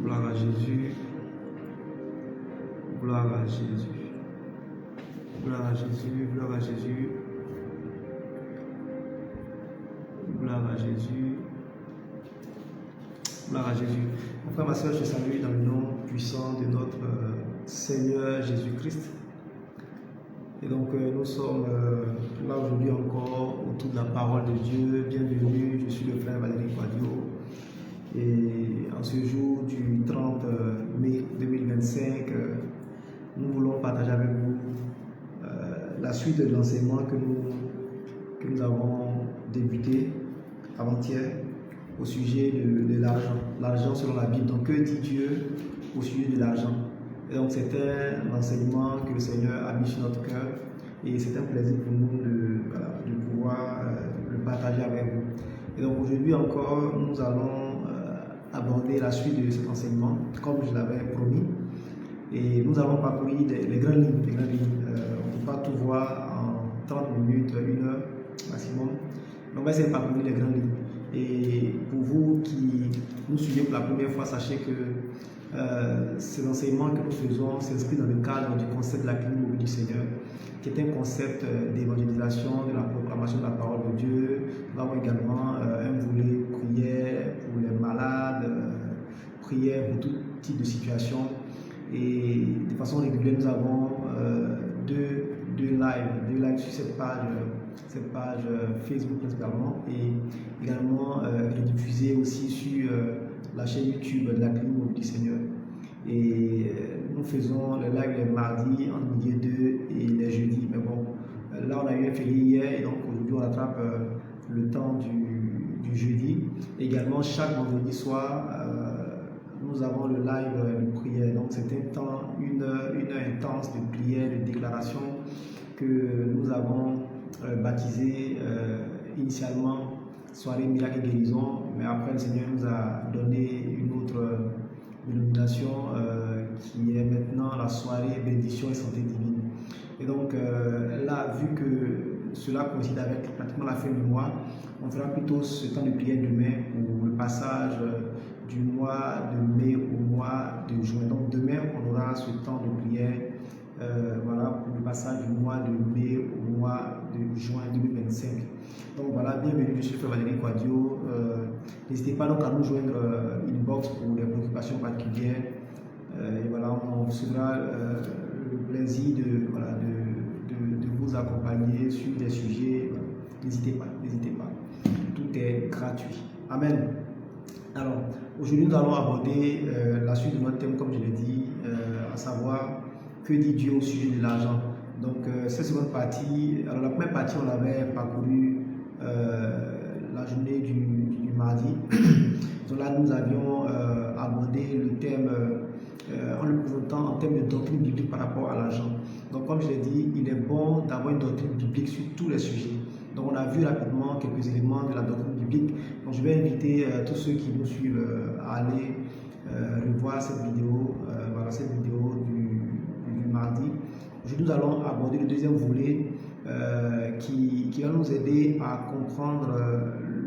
Gloire à Jésus. Gloire à Jésus. Gloire à Jésus. Gloire à Jésus. Gloire à Jésus. Gloire à Jésus. Mon frère, ma soeur, je te salue dans le nom puissant de notre Seigneur Jésus-Christ. Et donc, nous sommes là aujourd'hui encore autour de la parole de Dieu. Bienvenue, je suis le frère Valérie Quadio. Et en ce jour du 30 mai 2025, nous voulons partager avec vous la suite de l'enseignement que nous avons débuté avant-hier au sujet de l'argent. L'argent selon la Bible. Donc, que dit Dieu au sujet de l'argent? Et donc, c'est un enseignement que le Seigneur a mis sur notre cœur. Et c'est un plaisir pour nous de pouvoir le partager avec vous. Et donc, aujourd'hui encore, nous allons aborder la suite de cet enseignement, comme je l'avais promis. Et nous allons parcourir les grandes lignes. On ne peut pas tout voir en 30 minutes, 1 heure maximum. Mais on va essayer de parcourir les grandes lignes. Et pour vous qui nous suivez pour la première fois, sachez que ces enseignements que nous faisons s'inscrivent dans le cadre du concept de la clinique mobile du Seigneur, qui est un concept d'évangélisation, de la proclamation de la parole de Dieu. Nous avons également un volet prière pour les malades, prière pour tout type de situation. Et de façon régulière, nous avons deux lives sur cette page Facebook principalement, et également rediffusée aussi sur la chaîne YouTube de la clinique mobile du Seigneur. Et nous faisons le live les mardis entre midi et 2 et les jeudis. Mais bon, là on a eu un férié hier et donc aujourd'hui on rattrape le temps du jeudi. Également chaque vendredi soir, nous avons le live de prière. Donc c'est un temps, une heure intense de prière, de déclaration que nous avons baptisé initialement soirée miracle et guérison, mais après le Seigneur nous a donné une autre dénomination qui est maintenant la soirée bénédiction et santé divine. Et donc là, vu que cela coïncide avec pratiquement la fin du mois, on fera plutôt ce temps de prière demain pour le passage du mois de mai au mois de juin. Donc demain, on aura ce temps de prière voilà, pour le passage du mois de mai au mois de juin 2025. Donc voilà, bienvenue, je suis Frère Valérie Quadio. N'hésitez pas donc à nous joindre inbox pour des préoccupations particulières. Et voilà, on sera le plaisir de vous accompagner sur des sujets. N'hésitez pas. Tout est gratuit. Amen. Alors, aujourd'hui, nous allons aborder la suite de notre thème, comme je l'ai dit, à savoir que dit Dieu au sujet de l'argent. Donc, cette seconde partie, alors la première partie, on l'avait parcouru la journée du mardi. Donc là, nous avions abordé le thème en le présentant en termes de doctrine biblique par rapport à l'argent. Donc, comme je l'ai dit, il est bon d'avoir une doctrine biblique sur tous les sujets. Donc, on a vu rapidement quelques éléments de la doctrine biblique. Donc, je vais inviter tous ceux qui nous suivent à aller revoir cette vidéo, voilà, cette vidéo du mardi. Aujourd'hui, nous allons aborder le deuxième volet qui va nous aider à comprendre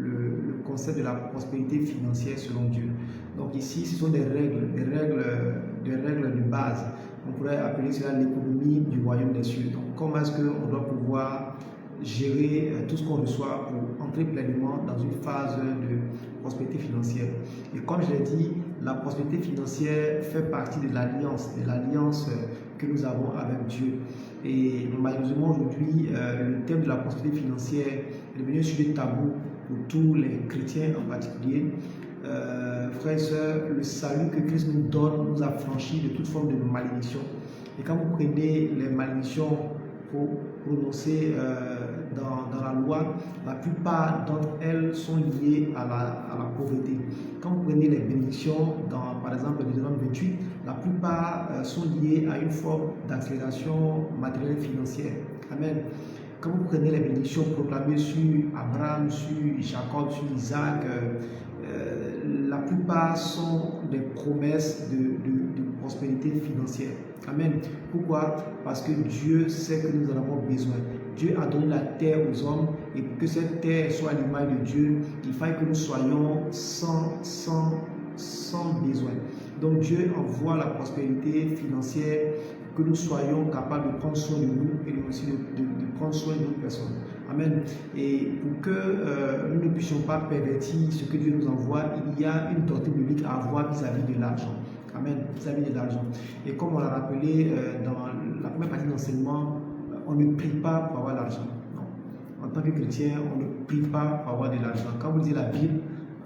le concept de la prospérité financière selon Dieu. Donc ici, ce sont des règles de base. On pourrait appeler cela l'économie du royaume des cieux. Donc comment est-ce qu'on doit pouvoir gérer tout ce qu'on reçoit pour entrer pleinement dans une phase de prospérité financière. Et comme je l'ai dit, la prospérité financière fait partie de l'alliance que nous avons avec Dieu. Et malheureusement aujourd'hui, le thème de la prospérité financière est devenu un sujet tabou pour tous les chrétiens en particulier. Frères et sœurs, le salut que Christ nous donne nous affranchit de toute forme de malédiction. Et quand vous prenez les malédictions prononcées dans la loi, la plupart d'entre elles sont liées à la pauvreté. Quand vous prenez les bénédictions dans, par exemple, le Deutéronome 28, la plupart sont liées à une forme d'accélération matérielle et financière. Amen. Quand vous prenez les bénédictions proclamées sur Abraham, sur Jacob, sur Isaac, la plupart sont des promesses de prospérité financière. Amen. Pourquoi? Parce que Dieu sait que nous en avons besoin. Dieu a donné la terre aux hommes, et pour que cette terre soit l'image de Dieu, il faille que nous soyons sans besoin. Donc Dieu envoie la prospérité financière, que nous soyons capables de prendre soin de nous et aussi de prendre soin d'autres personnes. Amen. Et pour que nous ne puissions pas pervertir ce que Dieu nous envoie, il y a une doctrine biblique à avoir vis-à-vis de l'argent. Amen. Vis-à-vis de l'argent. Et comme on l'a rappelé dans la première partie de l'enseignement, on ne prie pas pour avoir l'argent. En tant que chrétien, on ne prie pas pour avoir de l'argent. Quand vous lisez la Bible,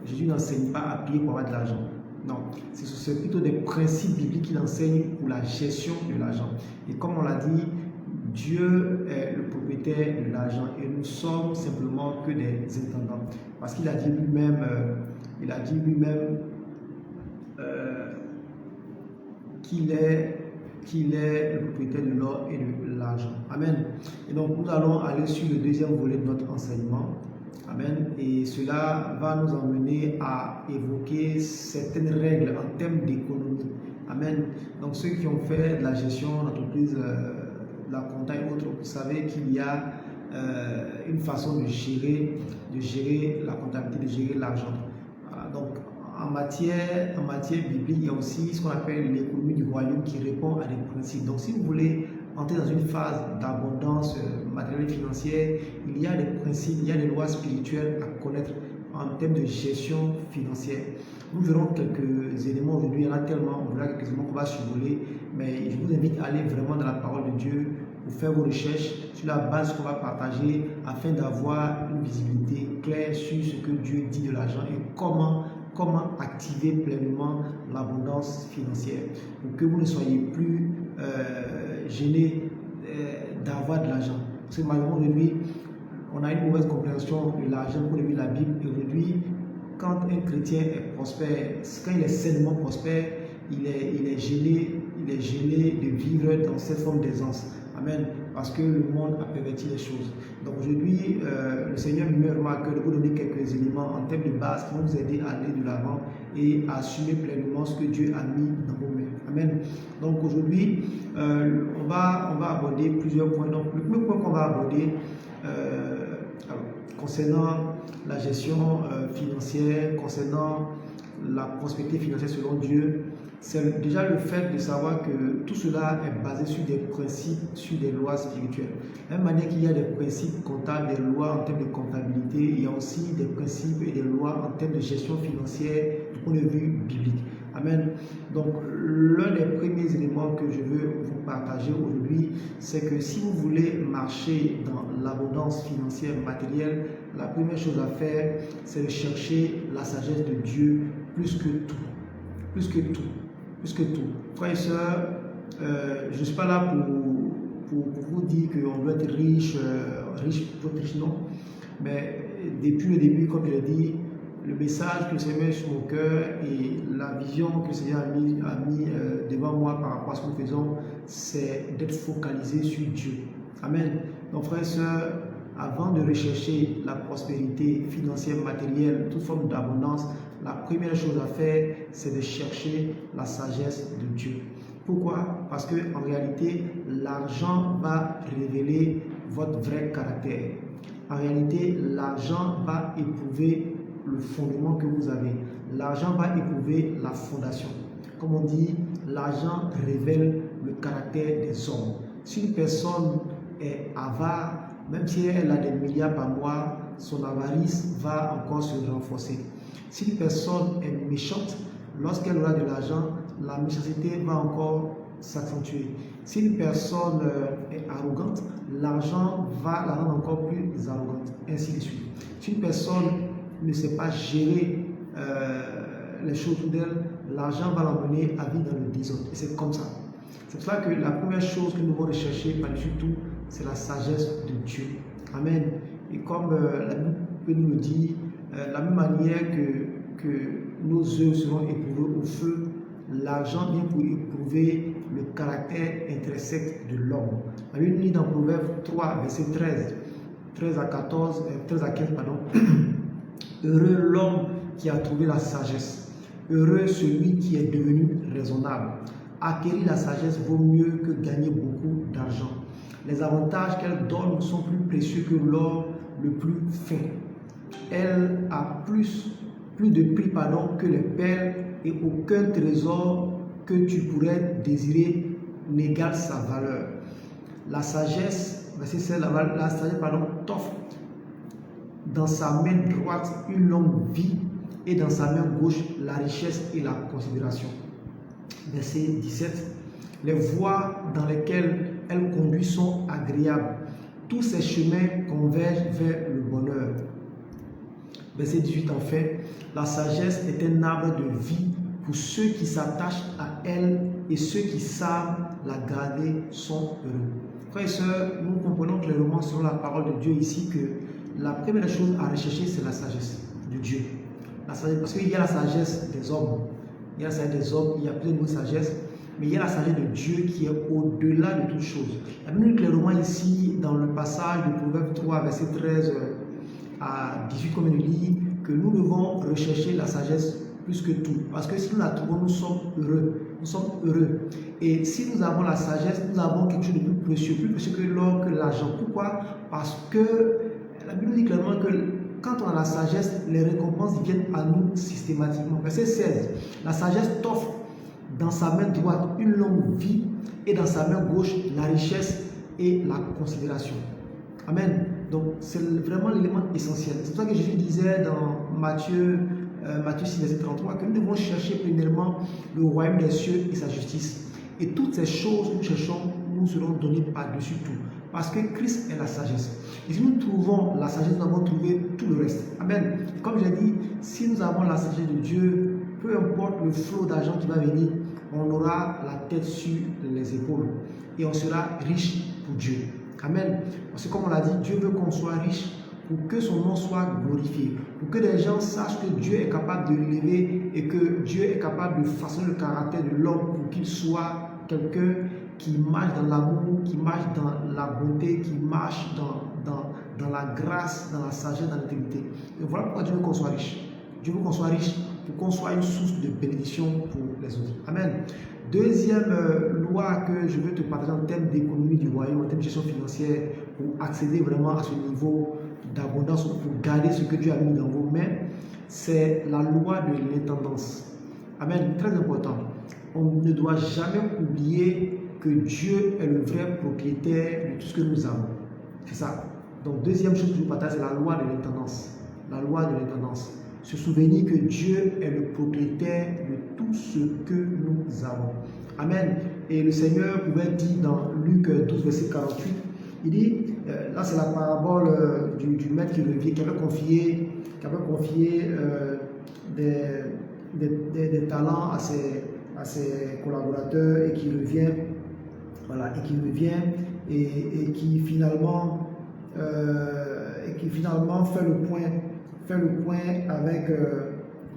Jésus n'enseigne pas à prier pour avoir de l'argent. Non, c'est plutôt des principes bibliques qu'il enseigne pour la gestion de l'argent. Et comme on l'a dit, Dieu est le propriétaire de l'argent et nous sommes simplement que des intendants. Parce qu'il a dit lui-même, qu'il est le propriétaire de l'or et de l'argent. Amen. Et donc nous allons aller sur le deuxième volet de notre enseignement. Amen. Et cela va nous emmener à évoquer certaines règles en termes d'économie. Amen. Donc ceux qui ont fait de la gestion d'entreprise, de la compta et autres, vous savez qu'il y a une façon de gérer la comptabilité, de gérer l'argent. Donc en matière biblique, il y a aussi ce qu'on appelle l'économie du royaume qui répond à des principes. Donc si vous voulez entrer dans une phase d'abondance matérielle et financière, il y a des principes, il y a des lois spirituelles à connaître en termes de gestion financière. Nous verrons quelques éléments aujourd'hui, il y en a tellement, on verra quelques éléments qu'on va survoler, mais je vous invite à aller vraiment dans la parole de Dieu pour faire vos recherches sur la base qu'on va partager afin d'avoir une visibilité claire sur ce que Dieu dit de l'argent et comment activer pleinement l'abondance financière pour que vous ne soyez plus gênés d'avoir de l'argent. Parce que malheureusement aujourd'hui, on a une mauvaise compréhension de l'argent pour de la Bible. Et aujourd'hui, quand un chrétien est prospère, quand il est sainement prospère, il est gêné de vivre dans cette forme d'aisance. Amen. Parce que le monde a perverti les choses. Donc aujourd'hui, le Seigneur me met vraiment à cœur de vous donner quelques éléments en termes de base qui vont vous aider à aller de l'avant et à assumer pleinement ce que Dieu a mis dans vos mains. Amen. Donc aujourd'hui, on va aborder plusieurs points. Donc le premier point qu'on va aborder concernant la gestion financière, concernant la prospérité financière selon Dieu, c'est déjà le fait de savoir que tout cela est basé sur des principes, sur des lois spirituelles. De la même manière qu'il y a des principes comptables, des lois en termes de comptabilité, il y a aussi des principes et des lois en termes de gestion financière du point de vue biblique. Amen. Donc, l'un des premiers éléments que je veux vous partager aujourd'hui, c'est que si vous voulez marcher dans l'abondance financière matérielle, la première chose à faire, c'est de chercher la sagesse de Dieu plus que tout. Plus que tout. Plus que tout. Frères et sœurs, je ne suis pas là pour vous dire qu'on doit être riche, non. Mais depuis le début, comme je l'ai dit, le message que le Seigneur met sur mon cœur et la vision que le Seigneur a mis devant moi par rapport à ce que nous faisons, c'est d'être focalisé sur Dieu. Amen. Donc frères et sœurs, avant de rechercher la prospérité financière, matérielle, toute forme d'abondance, la première chose à faire, c'est de chercher la sagesse de Dieu. Pourquoi? Parce qu'en réalité, l'argent va révéler votre vrai caractère. En réalité, l'argent va éprouver le fondement que vous avez. L'argent va éprouver la fondation. Comme on dit, l'argent révèle le caractère des hommes. Si une personne est avare, même si elle a des milliards par mois, son avarice va encore se renforcer. Si une personne est méchante, lorsqu'elle aura de l'argent, la méchanceté va encore s'accentuer. Si une personne est arrogante, l'argent va la rendre encore plus arrogante, ainsi de suite. Si une personne ne sait pas gérer les choses autour d'elle, l'argent va l'emmener à vivre dans le désordre. Et c'est comme ça. C'est pour cela que la première chose que nous devons rechercher par-dessus tout, c'est la sagesse de Dieu. Amen. Et comme la Bible peut nous le dire, la même manière que nos œuvres seront éprouvées au feu, l'argent vient pour éprouver le caractère intrinsèque de l'homme. La Bible dit dans Proverbe 3, verset 13 à 15, pardon. Heureux l'homme qui a trouvé la sagesse. Heureux celui qui est devenu raisonnable. Acquérir la sagesse vaut mieux que gagner beaucoup d'argent. Les avantages qu'elle donne sont plus précieux que l'or le plus fin. Elle a plus de prix que les perles et aucun trésor que tu pourrais désirer n'égale sa valeur. La sagesse, verset 16, la sagesse, t'offre dans sa main droite une longue vie et dans sa main gauche la richesse et la considération. Verset 17, les voies dans lesquelles elle conduit sont agréables. Tous ses chemins convergent vers le bonheur. Verset 18, en fait, la sagesse est un arbre de vie pour ceux qui s'attachent à elle et ceux qui savent la garder sont heureux. Frères et sœurs, nous comprenons clairement selon la parole de Dieu ici que la première chose à rechercher, c'est la sagesse de Dieu. La sagesse, parce qu'il y a la sagesse des hommes. Il y a la sagesse des hommes, il y a plein de sagesse, mais il y a la sagesse de Dieu qui est au-delà de toute chose. La Bible nous dit clairement ici, dans le passage de Proverbe 3, verset 13 à 18, comme il dit, que nous devons rechercher la sagesse plus que tout. Parce que si nous la trouvons, nous sommes heureux. Nous sommes heureux. Et si nous avons la sagesse, nous avons quelque chose de plus précieux que l'or, que l'argent. Pourquoi? Parce que la Bible dit clairement que quand on a la sagesse, les récompenses viennent à nous systématiquement. Verset 16. La sagesse t'offre dans sa main droite une longue vie et dans sa main gauche la richesse et la considération. Amen. Donc c'est vraiment l'élément essentiel. C'est pour ça que Jésus disait dans Matthieu 6, verset 33, que nous devons chercher premièrement le royaume des cieux et sa justice. Et toutes ces choses que nous cherchons nous seront données par-dessus tout. Parce que Christ est la sagesse. Et si nous trouvons la sagesse, nous avons trouvé tout le reste. Amen. Comme j'ai dit, si nous avons la sagesse de Dieu, peu importe le flot d'argent qui va venir, on aura la tête sur les épaules. Et on sera riche pour Dieu. Amen. Parce que comme on l'a dit, Dieu veut qu'on soit riche pour que son nom soit glorifié. Pour que les gens sachent que Dieu est capable de l'élever et que Dieu est capable de façonner le caractère de l'homme pour qu'il soit quelqu'un qui marche dans l'amour, qui marche dans la bonté, qui marche dans la grâce, dans la sagesse, dans l'intégrité. Et voilà pourquoi Dieu veut qu'on soit riche. Dieu veut qu'on soit riche pour qu'on soit une source de bénédiction pour les autres. Amen. Deuxième loi que je veux te partager en termes d'économie du royaume, en termes de gestion financière, pour accéder vraiment à ce niveau d'abondance, pour garder ce que Dieu a mis dans vos mains, c'est la loi de l'intendance. Amen. Très important. On ne doit jamais oublier que Dieu est le vrai propriétaire de tout ce que nous avons. C'est ça. Donc, deuxième chose que je vous partage, c'est la loi de l'intendance. La loi de l'intendance. Se souvenir que Dieu est le propriétaire de tout ce que nous avons. Amen. Et le Seigneur pouvait dire dans Luc 12, verset 48, il dit, là c'est la parabole du maître qui revient, qui avait confié des talents à ses collaborateurs et qui revient, voilà, et qui finalement fait le point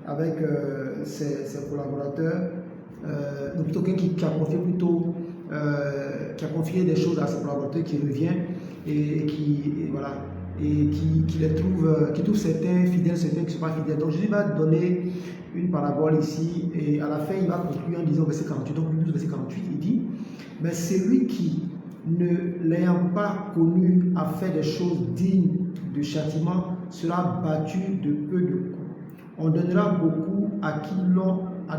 avec ses collaborateurs, donc plutôt quelqu'un qui a confié des choses à ses collaborateurs, qui revient et qui trouve certains fidèles, certains qui ne sont pas fidèles. Donc Jésus va donner une parabole ici et à la fin il va conclure en disant verset 48, donc verset 48, il dit, mais celui qui, ne l'ayant pas connu, a fait des choses dignes de châtiment, sera battu de peu de coups. On donnera beaucoup à qui l'on a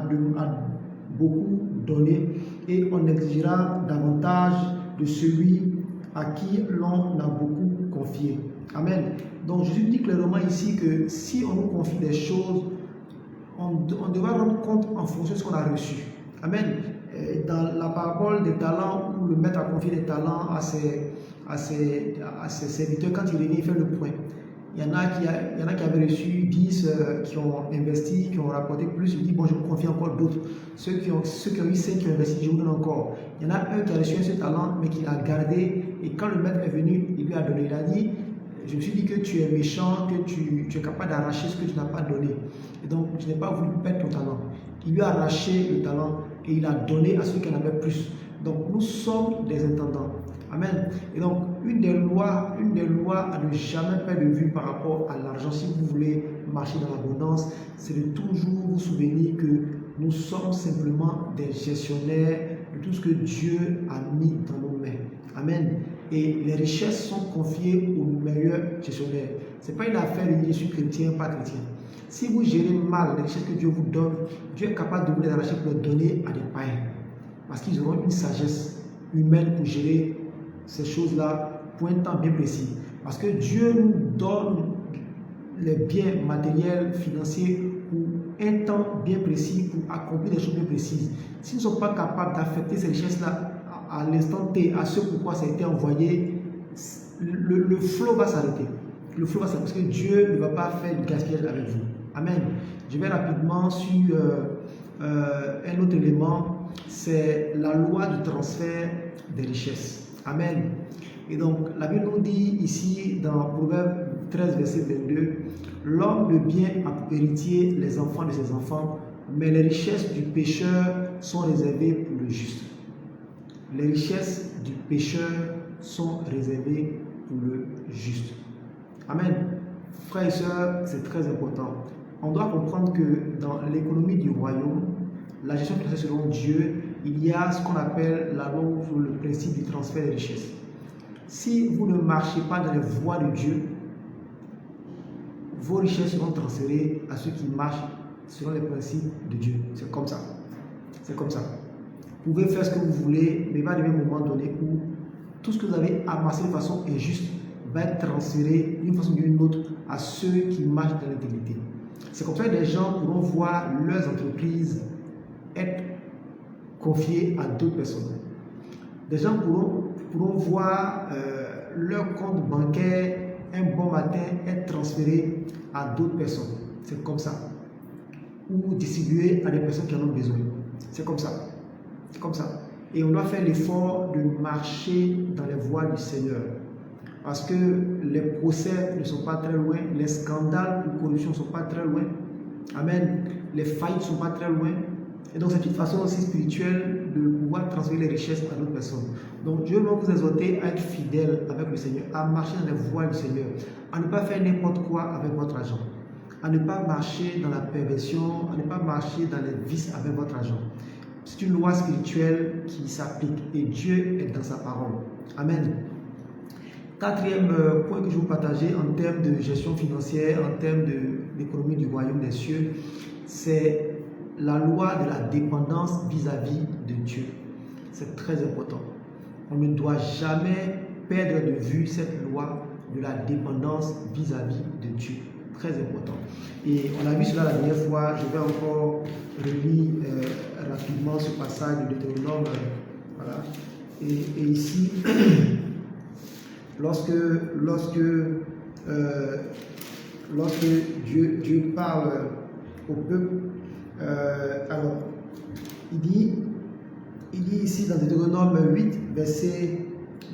beaucoup donné et on exigera davantage de celui à qui l'on a beaucoup confié. Amen. Donc Jésus dit clairement ici que si on nous confie des choses, on devra rendre compte en fonction de ce qu'on a reçu. Amen. Dans la parabole des talents, où le maître a confié des talents à ses serviteurs, quand il revient, il fait le point. Il y en a qui avaient reçu 10, qui ont investi, qui ont rapporté plus. Il dit, bon, je vous confie encore d'autres. Ceux qui ont eu 5 qui ont investi, je vous donne encore. Il y en a un qui a reçu un seul talent, mais qui l'a gardé. Et quand le maître est venu, il lui a donné. Il a dit, je me suis dit que tu es méchant, que tu es capable d'arracher ce que tu n'as pas donné. Et donc, je n'ai pas voulu perdre ton talent. Il lui a arraché le talent et il a donné à ceux qui en avaient plus. Donc, nous sommes des intendants. Amen. Et donc, une des lois à ne jamais perdre de vue par rapport à l'argent, si vous voulez marcher dans l'abondance, c'est de toujours vous souvenir que nous sommes simplement des gestionnaires de tout ce que Dieu a mis dans nos mains. Amen. Et les richesses sont confiées aux meilleurs gestionnaires. Ce n'est pas une affaire de je suis chrétien, pas chrétien. Si vous gérez mal les richesses que Dieu vous donne, Dieu est capable de vous les arracher pour les donner à des païens. Parce qu'ils auront une sagesse humaine pour gérer ces choses-là pour un temps bien précis. Parce que Dieu nous donne les biens matériels, financiers pour un temps bien précis, pour accomplir des choses bien précises. S'ils ne sont pas capables d'affecter ces richesses-là à l'instant T, à ce pourquoi ça a été envoyé, le flot va s'arrêter. Le flot va s'arrêter parce que Dieu ne va pas faire du gaspillage avec vous. Amen. Je vais rapidement sur un autre élément, c'est la loi du transfert des richesses. Amen. Et donc, la Bible nous dit ici dans Proverbe 13, verset 22, l'homme de bien a pour héritier les enfants de ses enfants, mais les richesses du pécheur sont réservées pour le juste. Les richesses du pécheur sont réservées pour le juste. Amen. Frères et sœurs, c'est très important. On doit comprendre que dans l'économie du royaume, la gestion qui se fait selon Dieu, il y a ce qu'on appelle la loi ou le principe du transfert des richesses. Si vous ne marchez pas dans les voies de Dieu, vos richesses seront transférées à ceux qui marchent selon les principes de Dieu. C'est comme ça. C'est comme ça. Vous pouvez faire ce que vous voulez, mais il va arriver un moment donné où tout ce que vous avez amassé de façon injuste va être transféré d'une façon ou d'une autre à ceux qui marchent dans l'intégrité. C'est comme ça que les gens pourront voir leurs entreprises être confiées à d'autres personnes. Des gens pourront voir leur compte bancaire un bon matin être transféré à d'autres personnes. C'est comme ça. Ou distribué à des personnes qui en ont besoin. C'est comme ça. C'est comme ça. Et on doit faire l'effort de marcher dans les voies du Seigneur. Parce que les procès ne sont pas très loin, les scandales de corruption ne sont pas très loin. Amen. Les faillites ne sont pas très loin. Et donc, c'est une façon aussi spirituelle de pouvoir transférer les richesses à d'autres personnes. Donc, Dieu va vous exhorter à être fidèle avec le Seigneur, à marcher dans les voies du Seigneur, à ne pas faire n'importe quoi avec votre argent, à ne pas marcher dans la perversion, à ne pas marcher dans les vices avec votre argent. C'est une loi spirituelle qui s'applique et Dieu est dans sa parole. Amen. Quatrième point que je vais vous partager en termes de gestion financière, en termes d'économie du royaume des cieux, c'est la loi de la dépendance vis-à-vis de Dieu. C'est très important. On ne doit jamais perdre de vue cette loi de la dépendance vis-à-vis de Dieu. Très important. Et on a vu cela la dernière fois. Je vais encore relire rapidement ce passage de Deutéronome. Voilà. Et ici, lorsque Dieu parle au peuple, alors il dit ici dans Deutéronome 8, verset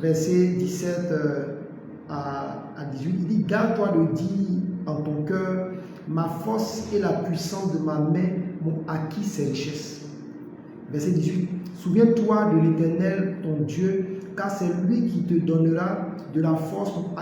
17 à 18, il dit: garde-toi de dire en ton cœur, ma force et la puissance de ma main m'ont acquis ces richesses. Verset 18, souviens-toi de l'Éternel ton Dieu, car c'est lui qui te donnera de la force pour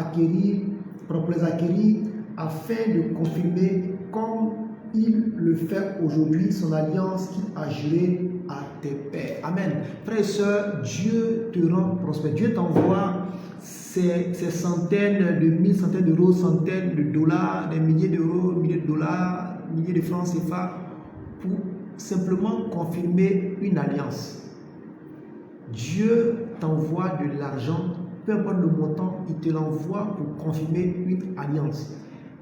les acquérir, afin de confirmer comme il le fait aujourd'hui son alliance qu'il a jurée à tes pères. Amen. Frères et sœurs, Dieu te rend prospère. Dieu t'envoie ces centaines de mille, centaines d'euros, centaines de dollars, des milliers d'euros, milliers de dollars, milliers de francs CFA pour simplement confirmer une alliance. Dieu t'envoie de l'argent, peu importe le montant, il te l'envoie pour confirmer une alliance.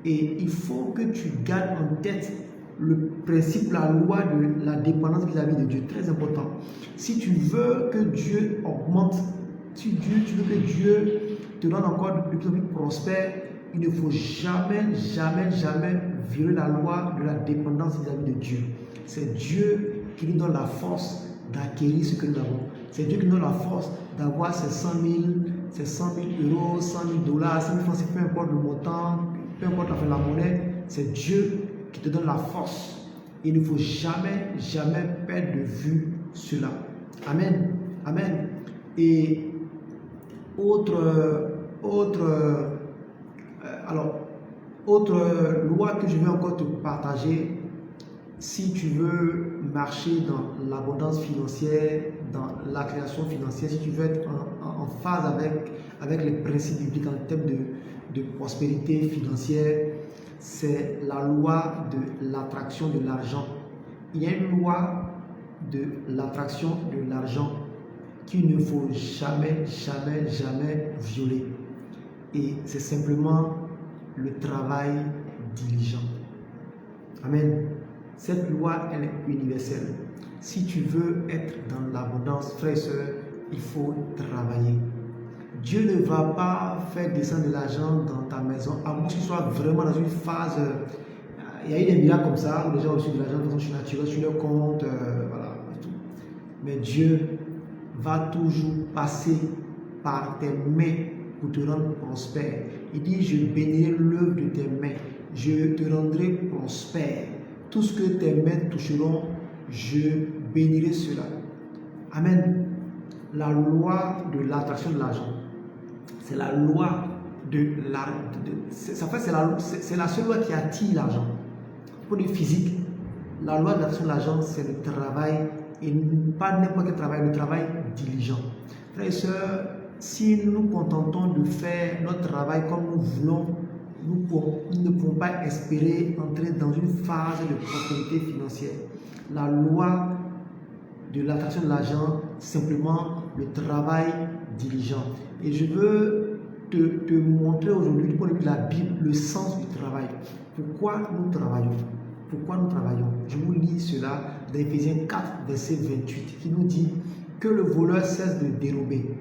Et il faut que tu gardes en tête le principe, la loi de la dépendance vis-à-vis de Dieu. Très important. Si tu veux que Dieu augmente, si tu veux que Dieu te donne encore de plus en plus prospère, il ne faut jamais violer la loi de la dépendance vis-à-vis de Dieu. C'est Dieu qui nous donne la force d'acquérir ce que nous avons. C'est Dieu qui nous donne la force d'avoir ces 100 000 euros, 100 000 dollars, 100 000 francs, peu importe le montant, peu importe la monnaie, c'est Dieu qui te donne la force. Il ne faut jamais perdre de vue cela. Amen. Amen. Et autre loi que je vais encore te partager, si tu veux marcher dans l'abondance financière, dans la création financière, si tu veux être en phase avec les principes bibliques en termes de prospérité financière, c'est la loi de l'attraction de l'argent. Il y a une loi de l'attraction de l'argent qu'il ne faut jamais, jamais, jamais violer. Et c'est simplement le travail diligent. Amen. Cette loi, elle est universelle. Si tu veux être dans l'abondance, frères et sœurs, il faut travailler. Dieu ne va pas faire descendre de l'argent dans ta maison, à moins que tu sois vraiment dans une phase. Il y a eu des miracles comme ça, où les gens ont reçu de l'argent de façon naturelle sur leur compte, voilà, et tout. Mais Dieu va toujours passer par tes mains pour te rendre prospère. Il dit, je bénirai l'œuvre de tes mains, je te rendrai prospère. Tout ce que tes mains toucheront, je bénirai cela. Amen. La loi de l'attraction de l'argent, c'est la loi de l'argent. C'est la seule loi qui attire l'argent. Pour le physique, la loi de l'attraction de l'argent, c'est le travail, et pas n'importe quel travail, le travail diligent. Frères et sœurs, si nous nous contentons de faire notre travail comme nous voulons, nous ne pouvons pas espérer entrer dans une phase de prospérité financière. La loi de l'attraction de l'argent, simplement le travail diligent. Et je veux te montrer aujourd'hui, du point de vue de la Bible, le sens du travail. Pourquoi nous travaillons? Pourquoi nous travaillons? Je vous lis cela dans Éphésiens 4, verset 28, qui nous dit que le voleur cesse de dérober,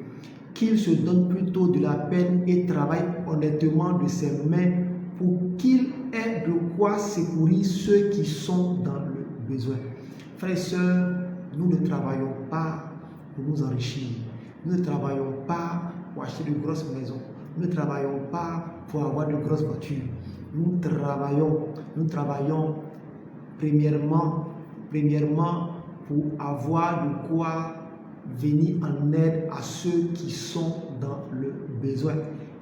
qu'il se donne plutôt de la peine et travaille honnêtement de ses mains pour qu'il ait de quoi secourir ceux qui sont dans le besoin. Frères et sœurs, nous ne travaillons pas pour nous enrichir. Nous ne travaillons pas pour acheter de grosses maisons. Nous ne travaillons pas pour avoir de grosses voitures. Nous travaillons premièrement pour avoir de quoi venir en aide à ceux qui sont dans le besoin.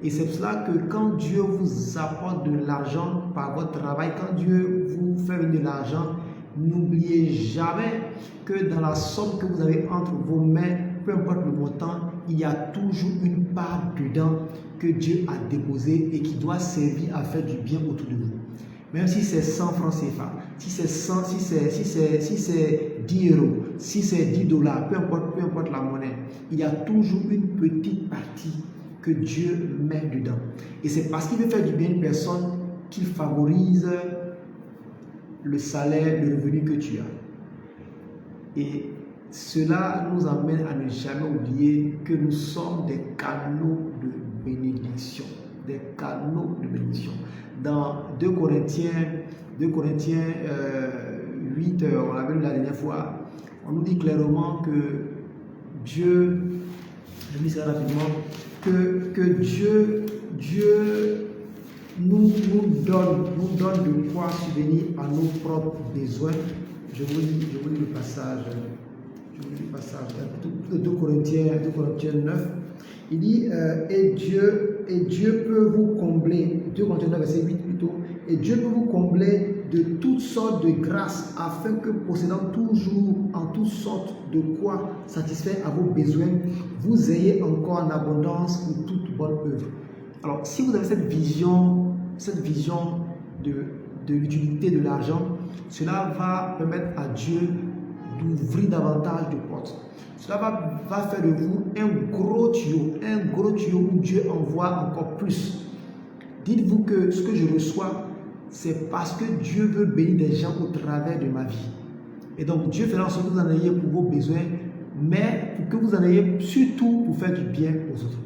Et c'est pour cela que quand Dieu vous apporte de l'argent par votre travail, quand Dieu vous fait venir de l'argent, n'oubliez jamais que dans la somme que vous avez entre vos mains, peu importe le montant, il y a toujours une part dedans que Dieu a déposée et qui doit servir à faire du bien autour de vous. Même si c'est 100 francs CFA, si c'est 100, si c'est 10 euros, si c'est 10 dollars, peu importe la monnaie, il y a toujours une petite partie que Dieu met dedans. Et c'est parce qu'il veut faire du bien à une personne qu'il favorise le salaire, le revenu que tu as. Et cela nous amène à ne jamais oublier que nous sommes des canaux de bénédiction. Des canaux de bénédiction. Dans 2 Corinthiens 8, on l'a vu la dernière fois, on nous dit clairement que Dieu, je lis ça rapidement, que Dieu nous donne de quoi subvenir à nos propres besoins. Je vous lis le passage. 2 Corinthiens 9. Il dit, et Dieu peut vous combler, 2 Corinthiens 9, verset 8 plutôt, et Dieu peut vous combler de toutes sortes de grâces, afin que possédant toujours en toutes sortes de quoi satisfaire à vos besoins, vous ayez encore en abondance pour toute bonne œuvre. Alors, si vous avez cette vision de l'utilité de l'argent, cela va permettre à Dieu d'ouvrir davantage de portes. Cela va faire de vous un gros tuyau où Dieu envoie encore plus. Dites-vous que ce que je reçois, c'est parce que Dieu veut bénir des gens au travers de ma vie. Et donc Dieu fera en sorte que vous en ayez pour vos besoins, mais pour que vous en ayez surtout pour faire du bien aux autres.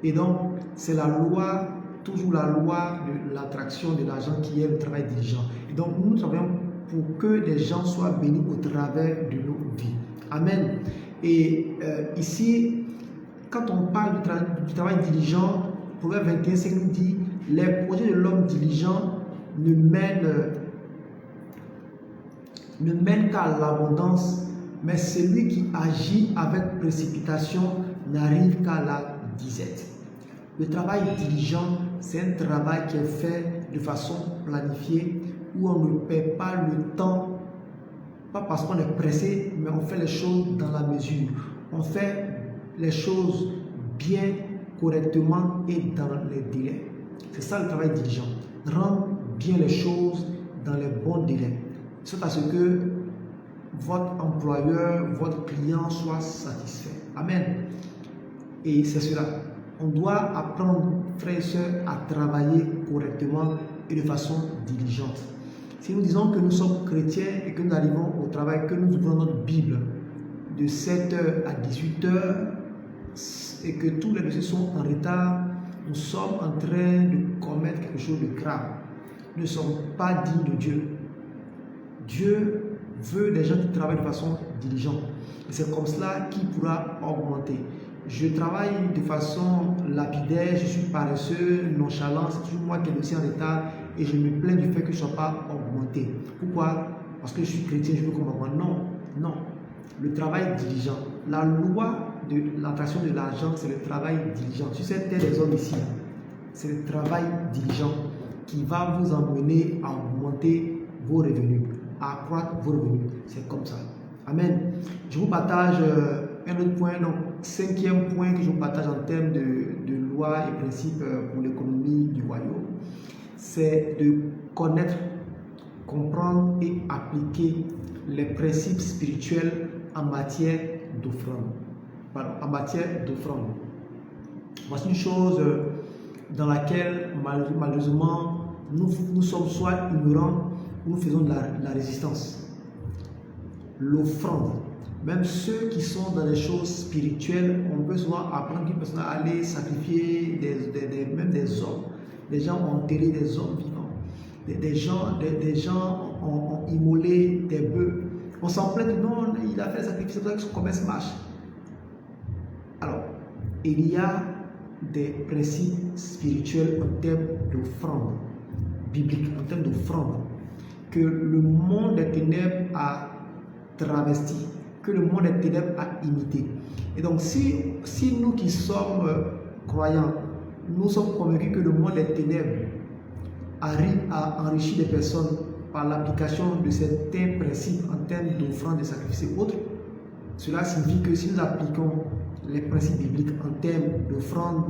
Et donc c'est la loi, toujours la loi de l'attraction de l'argent qui est le travail diligent. Et donc nous travaillons pour que les gens soient bénis au travers de nos vies. Amen. Et ici, quand on parle du travail diligent, Proverbe 21, c'est nous dit, les projets de l'homme diligent ne mènent qu'à l'abondance, mais celui qui agit avec précipitation n'arrive qu'à la disette. Le travail diligent, c'est un travail qui est fait de façon planifiée, où on ne perd pas le temps, pas parce qu'on est pressé, mais on fait les choses dans la mesure. On fait les choses bien, correctement et dans les délais. C'est ça le travail diligent. Rendre bien les choses dans les bons délais, c'est à ce que votre employeur, votre client soit satisfait. Amen. Et c'est cela. On doit apprendre, frères et sœurs, à travailler correctement et de façon diligente. Si nous disons que nous sommes chrétiens et que nous arrivons au travail, que nous ouvrons notre Bible de 7h à 18h et que tous les dossiers sont en retard, nous sommes en train de commettre quelque chose de grave. Nous ne sommes pas dignes de Dieu. Dieu veut des gens qui travaillent de façon diligente. Et c'est comme cela qu'il pourra augmenter. Je travaille de façon lapidaire, je suis paresseux, nonchalant, c'est toujours moi qui ai aussi en retard et je me plains du fait que je ne sois pas augmenté. Pourquoi? Parce que je suis chrétien, je veux qu'on m'augmente. Non, non. Le travail diligent. La loi de l'attraction de l'argent, c'est le travail diligent. Sur cette terre des hommes ici, c'est le travail diligent qui va vous emmener à augmenter vos revenus, à accroître vos revenus. C'est comme ça. Amen. Je vous partage un autre point, donc 5e point que je vous partage en termes de loi et principes pour l'économie du royaume, c'est de connaître, comprendre et appliquer les principes spirituels en matière d'offrande. Pardon, en matière d'offrande. Voici une chose dans laquelle malheureusement nous sommes soit ignorants ou nous faisons de la résistance. L'offrande. Même ceux qui sont dans les choses spirituelles, on peut souvent apprendre qu'une personne à aller sacrifier même des hommes. Des gens ont enterré des hommes vivants. Des gens ont immolé des bœufs. On s'en plaint, non, il a fait le sacrifice, c'est pour ça que son commerce marche. Alors, il y a des principes spirituels en termes d'offrande biblique, en termes d'offrande, que le monde des ténèbres a travesti, que le monde des ténèbres a imité. Et donc, si nous qui sommes croyants, nous sommes convaincus que le monde des ténèbres arrive à enrichir les personnes par l'application de certains principes en termes d'offrande, de sacrifices et autres, cela signifie que si nous appliquons les principes bibliques en termes d'offrande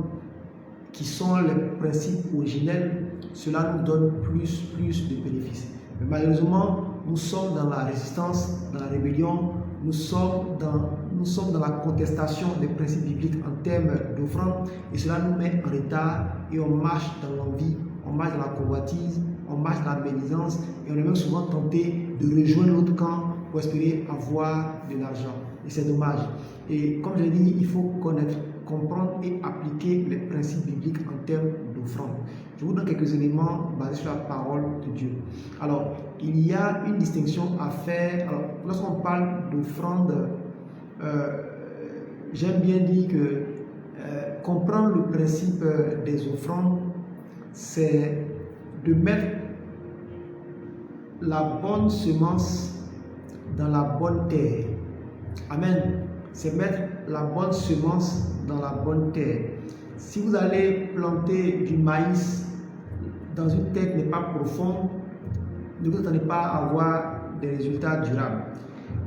qui sont les principes originels, cela nous donne plus de bénéfices. Mais malheureusement, nous sommes dans la résistance, dans la rébellion, nous sommes dans la contestation des principes bibliques en termes d'offrande et cela nous met en retard et on marche dans l'envie, on marche dans la convoitise, on marche dans la médisance et on est même souvent tenté de rejoindre l'autre camp pour espérer avoir de l'argent. Et c'est dommage. Et comme je l'ai dit, il faut connaître, comprendre et appliquer les principes bibliques en termes d'offrande. Je vous donne quelques éléments basés sur la parole de Dieu. Alors, il y a une distinction à faire. Alors, lorsqu'on parle d'offrande, j'aime bien dire que comprendre le principe des offrandes, c'est de mettre la bonne semence dans la bonne terre. Amen. C'est mettre la bonne semence dans la bonne terre. Si vous allez planter du maïs dans une terre qui n'est pas profonde, ne vous attendez pas à avoir des résultats durables.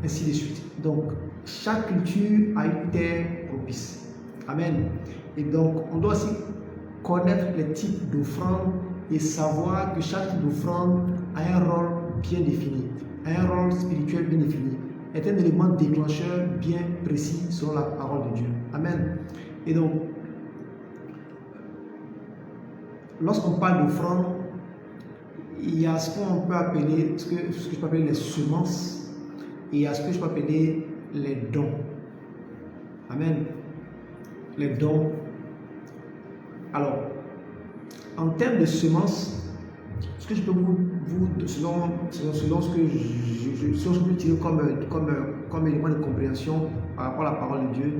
Ainsi de suite. Donc, chaque culture a une terre propice. Amen. Et donc, on doit aussi connaître les types d'offrandes et savoir que chaque type d'offrande a un rôle bien défini, un rôle spirituel bien défini, est un élément déclencheur bien précis selon la parole de Dieu. Amen. Et donc, lorsqu'on parle d'offrande, il y a ce qu'on peut appeler, ce que je peux appeler les semences, et il y a ce que je peux appeler les dons. Amen. Les dons. Alors, en termes de semences, ce que je peux selon ce que je peux tirer comme élément de compréhension par rapport à la parole de Dieu,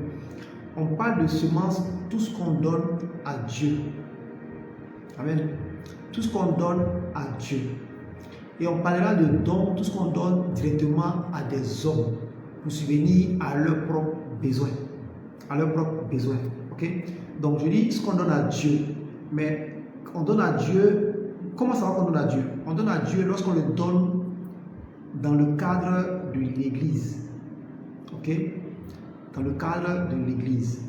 on parle de semences, tout ce qu'on donne à Dieu. Amen. Tout ce qu'on donne à Dieu. Et on parlera de dons, tout ce qu'on donne directement à des hommes pour subvenir à leurs propres besoins. À leurs propres besoins. Ok? Donc je dis ce qu'on donne à Dieu. Mais on donne à Dieu. Comment ça va qu'on donne à Dieu? On donne à Dieu lorsqu'on le donne dans le cadre de l'Église. Ok? Dans le cadre de l'Église.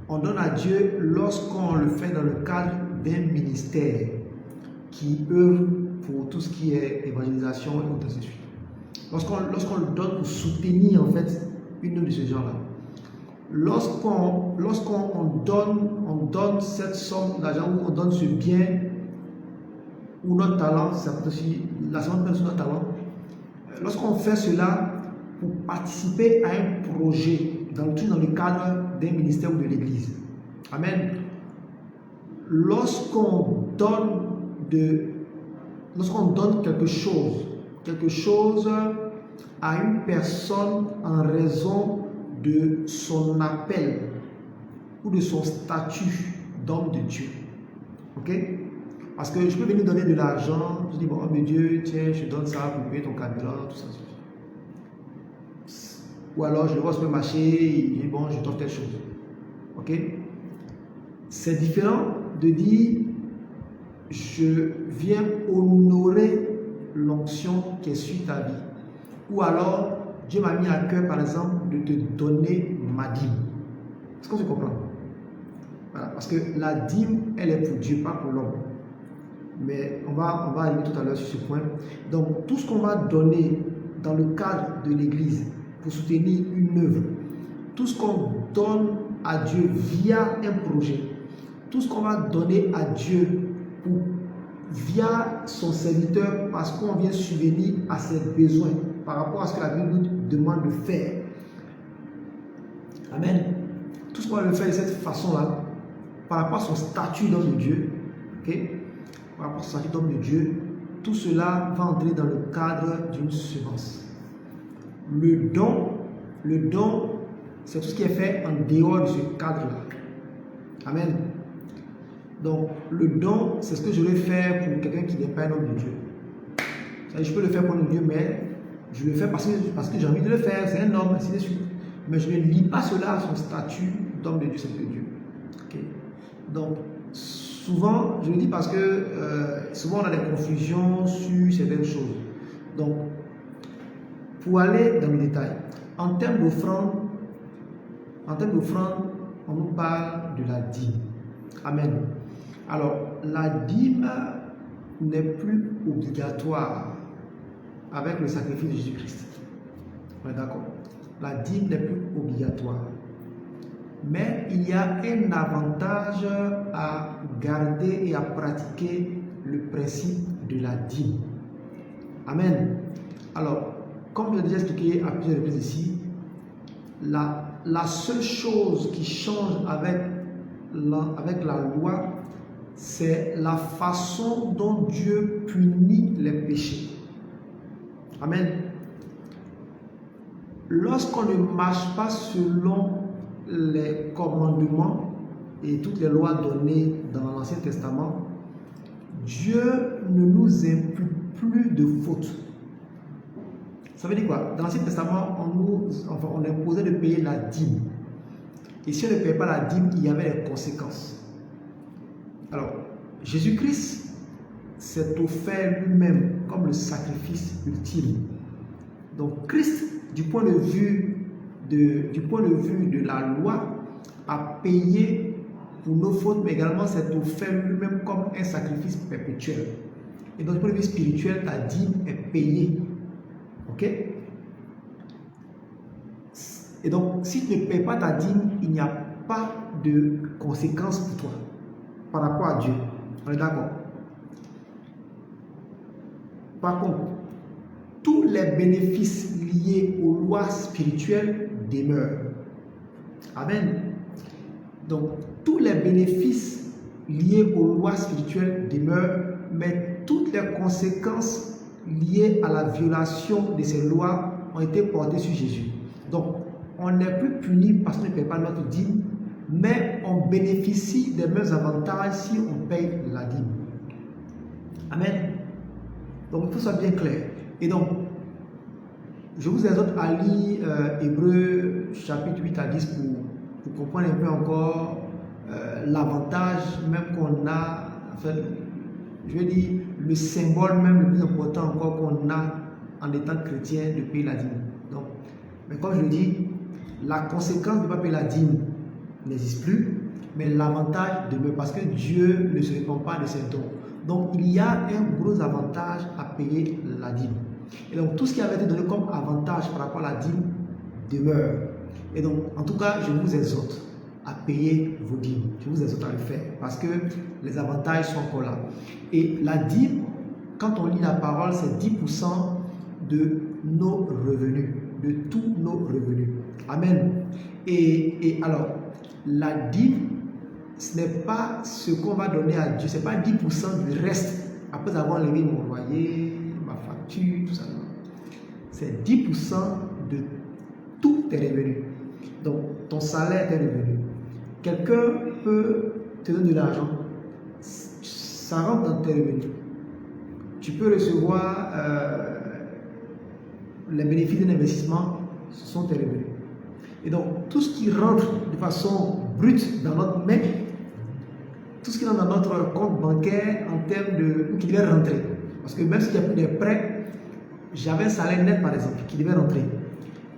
On donne à Dieu lorsqu'on le fait dans le cadre d'un ministère qui œuvre pour tout ce qui est évangélisation et ainsi de suite. Lorsqu'on le donne pour soutenir en fait une de ces gens-là, lorsqu'on donne cette somme d'argent ou on donne ce bien ou notre talent, ça peut aussi la somme de notre talent, lorsqu'on fait cela pour participer à un projet dans le cadre d'un ministère ou de l'église. Amen. Lorsqu'on donne quelque chose à une personne en raison de son appel ou de son statut d'homme de Dieu. Ok? Parce que je peux venir donner de l'argent, je dis bon, homme de Dieu, tiens, je donne ça pour payer ton carburant, tout ça. Ou alors je le vois sur le marché, il dit bon, je donne telle chose. Ok? C'est différent de dire je viens honorer l'onction qui est sur ta vie. Ou alors Dieu m'a mis à cœur par exemple de te donner ma dîme. Est-ce qu'on se comprend? Voilà, parce que la dîme, elle est pour Dieu, pas pour l'homme. Mais on va arriver tout à l'heure sur ce point. Donc tout ce qu'on va donner dans le cadre de l'église pour soutenir une œuvre, tout ce qu'on donne à Dieu via un projet, tout ce qu'on va donner à Dieu via son serviteur parce qu'on vient subvenir à ses besoins par rapport à ce que la Bible nous demande de faire. Amen. Tout ce qu'on va le faire de cette façon-là, par rapport à son statut d'homme de Dieu, okay? Par rapport à son statut d'homme de Dieu, tout cela va entrer dans le cadre d'une semence. Le don, c'est tout ce qui est fait en dehors de ce cadre-là. Amen. Donc, le don, c'est ce que je vais faire pour quelqu'un qui n'est pas un homme de Dieu. Je peux le faire pour un homme de Dieu, mais je le fais parce que j'ai envie de le faire, c'est un homme, ainsi de suite. Mais je ne lie pas cela à son statut d'homme de Dieu, c'est de Dieu. Okay. Donc, souvent, je le dis parce que souvent on a des confusions sur certaines choses. Donc, pour aller dans les détails, en termes d'offrande, on nous parle de la dîme. Amen. Alors, la dîme n'est plus obligatoire avec le sacrifice de Jésus-Christ. On est d'accord? La dîme n'est plus obligatoire. Mais il y a un avantage à garder et à pratiquer le principe de la dîme. Amen. Alors, comme je l'ai déjà expliqué à plusieurs reprises ici, la seule chose qui change avec la loi, c'est la façon dont Dieu punit les péchés. Amen. Lorsqu'on ne marche pas selon les commandements et toutes les lois données dans l'Ancien Testament, Dieu ne nous impute plus de faute. Ça veut dire quoi? Dans l'Ancien Testament, on imposait de payer la dîme. Et si on ne payait pas la dîme, il y avait des conséquences. Alors, Jésus-Christ s'est offert lui-même comme le sacrifice ultime. Donc, Christ, du point de vue de la loi, a payé pour nos fautes, mais également s'est offert lui-même comme un sacrifice perpétuel. Et donc, du point de vue spirituel, ta dîme est payée. Ok? Et donc, si tu ne payes pas ta dîme, il n'y a pas de conséquences pour toi par rapport à Dieu. On est d'accord? Par contre, tous les bénéfices liés aux lois spirituelles demeurent. Amen. Donc, tous les bénéfices liés aux lois spirituelles demeurent, mais toutes les conséquences liées à la violation de ces lois ont été portées sur Jésus. Donc, on n'est plus puni parce qu'on ne paye pas notre dîme, mais on bénéficie des mêmes avantages si on paye la dîme. Amen. Donc, il faut que ce soit bien clair. Et donc, je vous exhorte à lire Hébreux chapitre 8 à 10 pour comprendre un peu encore l'avantage même qu'on a, en fait, je veux dire, le symbole même le plus important encore qu'on a en étant chrétien de payer la dîme. Donc, mais comme je le dis, la conséquence de ne pas payer la dîme n'existe plus, mais l'avantage demeure parce que Dieu ne se répand pas de ses dons. Donc il y a un gros avantage à payer la dîme. Et donc tout ce qui avait été donné comme avantage par rapport à la dîme demeure. Et donc en tout cas, je vous exhorte à payer vos dîmes. Je vous exhorte à le faire parce que les avantages sont encore là. Et la dîme, quand on lit la parole, c'est 10% de nos revenus, de tous nos revenus. Amen. Et alors, la dîme, ce n'est pas ce qu'on va donner à Dieu, ce n'est pas 10% du reste après avoir levé mon loyer, ma facture, tout ça. C'est 10% de tous tes revenus. Donc, ton salaire, tes revenus. Quelqu'un peut te donner de l'argent, ça rentre dans tes revenus. Tu peux recevoir les bénéfices d'un investissement, ce sont tes revenus. Et donc, tout ce qui rentre de façon brute dans notre main, tout ce qui rentre dans notre compte bancaire en termes de... qui devait rentrer. Parce que même s'il y a plus de prêts, j'avais un salaire net par exemple qui devait rentrer.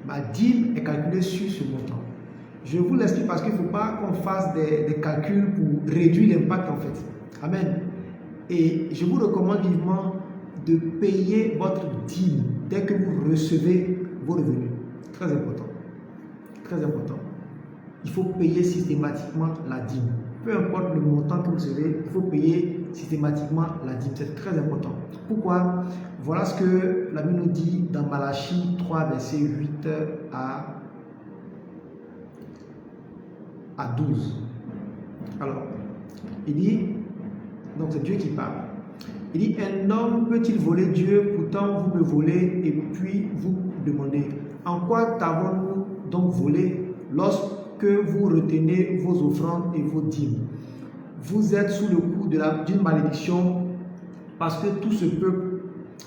Ma dîme est calculée sur ce montant. Je vous l'explique parce qu'il ne faut pas qu'on fasse des calculs pour réduire l'impact en fait. Amen. Et je vous recommande vivement de payer votre dîme dès que vous recevez vos revenus. Très important. Très important. Il faut payer systématiquement la dîme. Peu importe le montant que vous recevez, il faut payer systématiquement la dîme. C'est très important. Pourquoi? Voilà ce que la Bible nous dit dans Malachie 3, verset 8 à 12. Alors, il dit, donc c'est Dieu qui parle. Il dit, un homme peut-il voler Dieu, pourtant vous me volez, et puis vous demandez, en quoi t'avons-nous donc volé lorsque vous retenez vos offrandes et vos dîmes? Vous êtes sous le coup d'une malédiction, parce que tout ce peuple,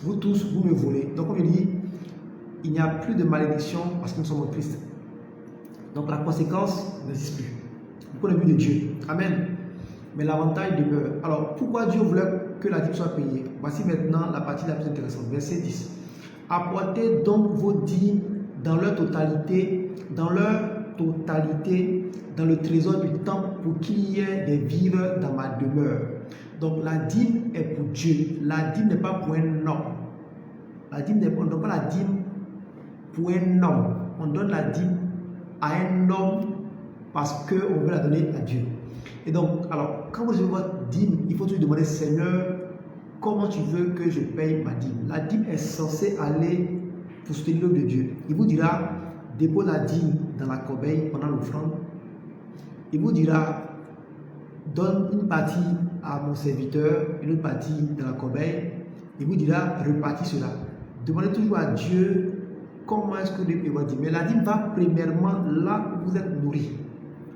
vous tous, vous me volez. Donc, comme il dit, il n'y a plus de malédiction parce que nous sommes en Christ. Donc, la conséquence n'existe plus. Pour le but de Dieu. Amen. Mais l'avantage demeure. Alors, pourquoi Dieu voulait que la dîme soit payée? Voici maintenant la partie la plus intéressante. Verset 10. Apportez donc vos dîmes dans leur totalité, dans le trésor du temple pour qu'il y ait des vivres dans ma demeure. Donc, la dîme est pour Dieu. La dîme n'est pas pour un homme. La dîme n'est pas, on ne donne pas la dîme pour un homme. On donne la dîme à un homme parce qu'on veut la donner à Dieu. Et donc, alors, quand vous recevez votre dîme, il faut toujours demander, Seigneur, comment tu veux que je paye ma dîme? La dîme est censée aller pour soutenir l'œuvre de Dieu. Il vous dira, dépose la dîme dans la corbeille pendant l'offrande. Il vous dira, donne une partie à mon serviteur, une autre partie dans la corbeille. Il vous dira, repartis cela. Demandez toujours à Dieu comment est-ce que vous devez payer votre dîme. Mais la dîme va premièrement là où vous êtes nourris.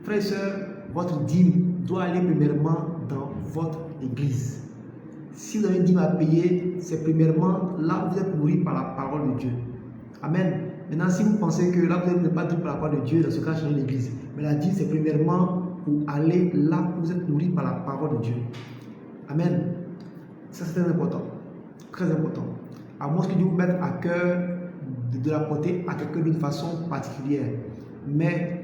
Frères et sœurs, votre dîme doit aller premièrement dans votre église. Si vous avez une dîme à payer, c'est premièrement là où vous êtes nourris par la parole de Dieu. Amen. Maintenant, si vous pensez que là, vous n'êtes pas nourris par la parole de Dieu, dans ce cas, changez l'église. Mais la dîme, c'est premièrement pour aller là où vous êtes nourris par la parole de Dieu. Amen. Ça, c'est très important. Très important. À moins que Dieu vous mette à cœur de la porter à quelqu'un d'une façon particulière. Mais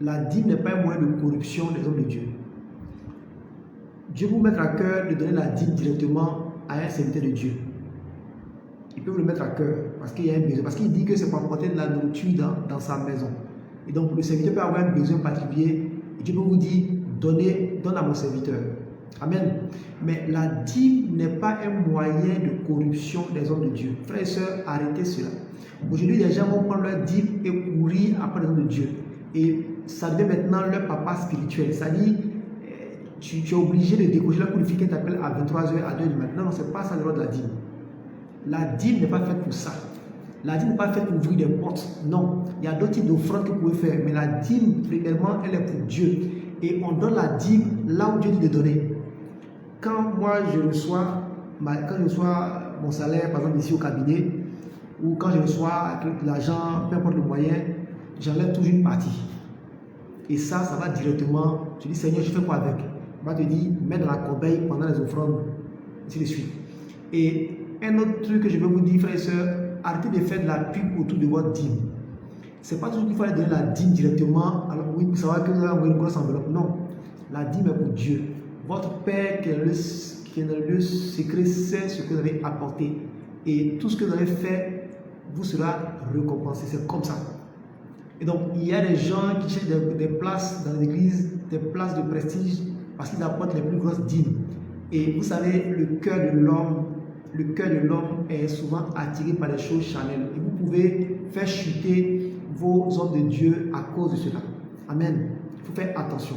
la dîme n'est pas un moyen de corruption des hommes de Dieu. Dieu vous mettre à cœur de donner la dîme directement à un serviteur de Dieu. Il peut vous le mettre à cœur parce qu'il y a un besoin. Parce qu'il dit que c'est pour apporter de la nourriture dans sa maison. Et donc le serviteur peut avoir un besoin particulier. Et Dieu peut vous dire, donne à mon serviteur. Amen. Mais la dîme n'est pas un moyen de corruption des hommes de Dieu. Frères et sœurs, arrêtez cela. Aujourd'hui, les gens vont prendre leur dîme et courir après les hommes de Dieu. Et ça devient maintenant leur papa spirituel. C'est-à-dire, tu es obligé de décocher la coup de fil qui t'appelle à 23h, à 2h du matin. Non, ce n'est pas ça le rôle de la dîme. La dîme n'est pas faite pour ça. La dîme n'est pas faite pour ouvrir des portes. Non, il y a d'autres types d'offrandes que vous pouvez faire. Mais la dîme, premièrement, elle est pour Dieu. Et on donne la dîme là où Dieu dit de donner. Quand moi je reçois mon salaire, par exemple ici au cabinet, ou quand je reçois l'argent, peu importe le moyen, j'enlève toujours une partie. Et ça va directement. Tu dis, Seigneur, je fais quoi avec? On va te dire, mets dans la corbeille pendant les offrandes, ainsi de suite. Et un autre truc que je veux vous dire, frères et sœurs, arrêtez de faire de la pub autour de votre dîme. C'est pas toujours qu'il faut aller donner la dîme directement, alors oui, pour savoir que vous avez envoyé une grosse enveloppe. Non, la dîme est pour Dieu. Votre Père qui est qui est dans le lieu secret sait ce que vous avez apporté. Et tout ce que vous avez fait vous sera récompensé. C'est comme ça. Et donc, il y a des gens qui cherchent des places dans l'église, des places de prestige, parce qu'ils apportent les plus grosses dîmes. Et vous savez, le cœur de l'homme est souvent attiré par les choses charnelles. Et vous pouvez faire chuter vos hommes de Dieu à cause de cela. Amen. Il faut faire attention.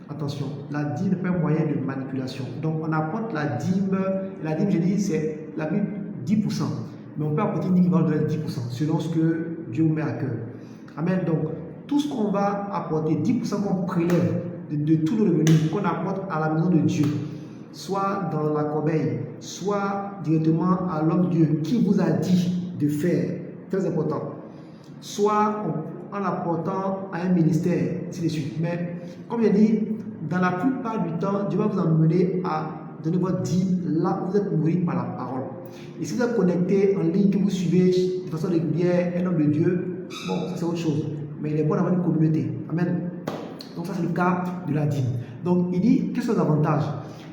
Attention, la dîme n'est pas un moyen de manipulation. Donc, on apporte la dîme. La dîme, je dis, c'est la Bible 10%. Mais on peut apporter une dîme qui va donner 10%, selon ce que Dieu vous met à cœur. Amen. Donc, tout ce qu'on va apporter, 10% qu'on prélève de tous nos revenus, qu'on apporte à la maison de Dieu, soit dans la corbeille, soit directement à l'homme de Dieu qui vous a dit de faire, très important, soit en apportant à un ministère, ainsi de suite. Mais, comme je dis, dans la plupart du temps, Dieu va vous emmener à donner votre dîme là où vous êtes nourri par la parole. Et si vous êtes connecté en ligne, que vous suivez de façon régulière un homme de Dieu, bon, ça c'est autre chose. Mais il est bon d'avoir une communauté. Amen. Donc ça c'est le cas de la dîme. Donc il dit, quels sont les avantages?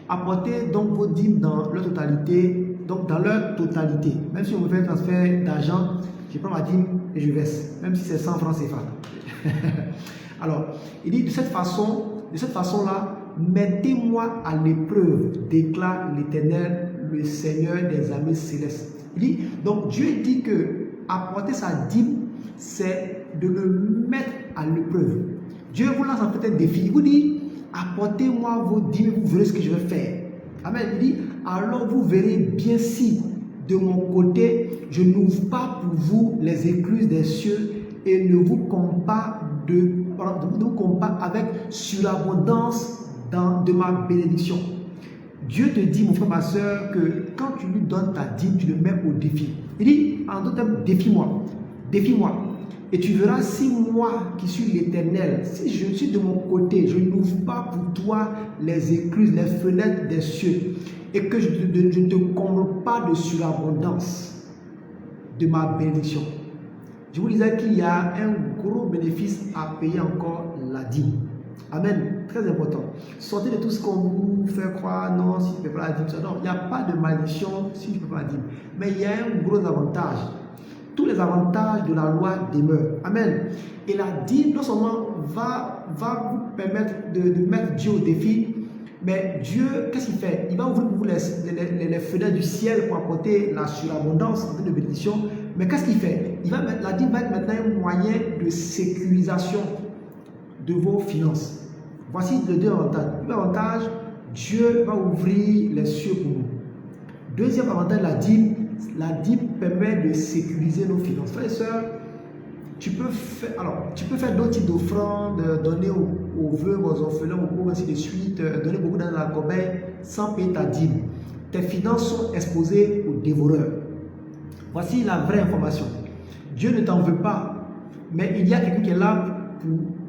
Apportez donc vos dîmes dans leur totalité. Donc dans leur totalité. Même si on me fait un transfert d'argent, je prends ma dîme et je verse. Même si c'est 100 francs CFA. Alors, il dit de cette façon-là, mettez-moi à l'épreuve, déclare l'Éternel, le Seigneur des armées célestes. Il dit, donc Dieu dit que apporter sa dîme, c'est de le mettre à l'épreuve. Dieu vous lance en fait un défi. Il vous dit, apportez-moi vos dîmes, vous verrez ce que je vais faire. Amen. Il dit, alors vous verrez bien si de mon côté, je n'ouvre pas pour vous les écluses des cieux et ne vous compare avec surabondance de ma bénédiction. Dieu te dit, mon frère, ma soeur, que quand tu lui donnes ta dîme, tu le mets au défi. Il dit, en d'autres termes, défie-moi. Défie-moi. Et tu verras si moi, qui suis l'Éternel, si je suis de mon côté, je n'ouvre pas pour toi les écluses, les fenêtres des cieux, et que je ne te comble pas de surabondance de ma bénédiction. Je vous disais qu'il y a un gros bénéfice à payer encore la dîme. Amen. Très important. Sortez de tout ce qu'on vous fait croire, non, si tu ne peux pas la dîme, ça. Non, il n'y a pas de malédiction si tu ne peux pas la dîme. Mais il y a un gros avantage. Tous les avantages de la loi demeurent. Amen. Et la dîme, non seulement va vous permettre de mettre Dieu au défi, mais Dieu, qu'est-ce qu'il fait? Il va ouvrir pour vous les fenêtres du ciel pour apporter la surabondance de bénédiction. Mais qu'est-ce qu'il fait? La dîme va être maintenant un moyen de sécurisation de vos finances. Voici les deux avantages. Premier avantage, Dieu va ouvrir les cieux pour nous. Deuxième avantage, la dîme permet de sécuriser nos finances. Frères et sœurs, tu peux faire d'autres types d'offrandes, donner aux veuves, aux orphelins, aux pauvres, ainsi de suite, donner beaucoup dans la corbeille sans payer ta dîme. Tes finances sont exposées aux dévoreurs. Voici la vraie information. Dieu ne t'en veut pas, mais il y a quelqu'un qui est là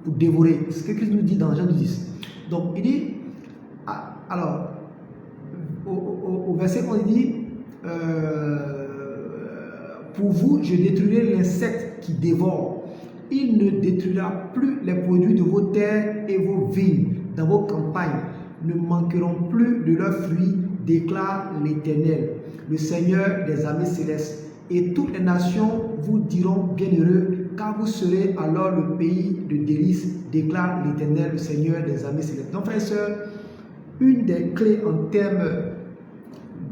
pour dévorer. C'est ce que Christ nous dit dans Jean 10. Donc il dit, alors, au verset 11, il dit, pour vous, je détruirai l'insecte qui dévore. Il ne détruira plus les produits de vos terres et vos vignes dans vos campagnes ne manqueront plus de leurs fruits, déclare l'Éternel, le Seigneur des armées célestes. Et toutes les nations vous diront bienheureux, car vous serez alors le pays de délices, déclare l'Éternel, le Seigneur des armées célestes. Donc, frères et sœurs, une des clés en termes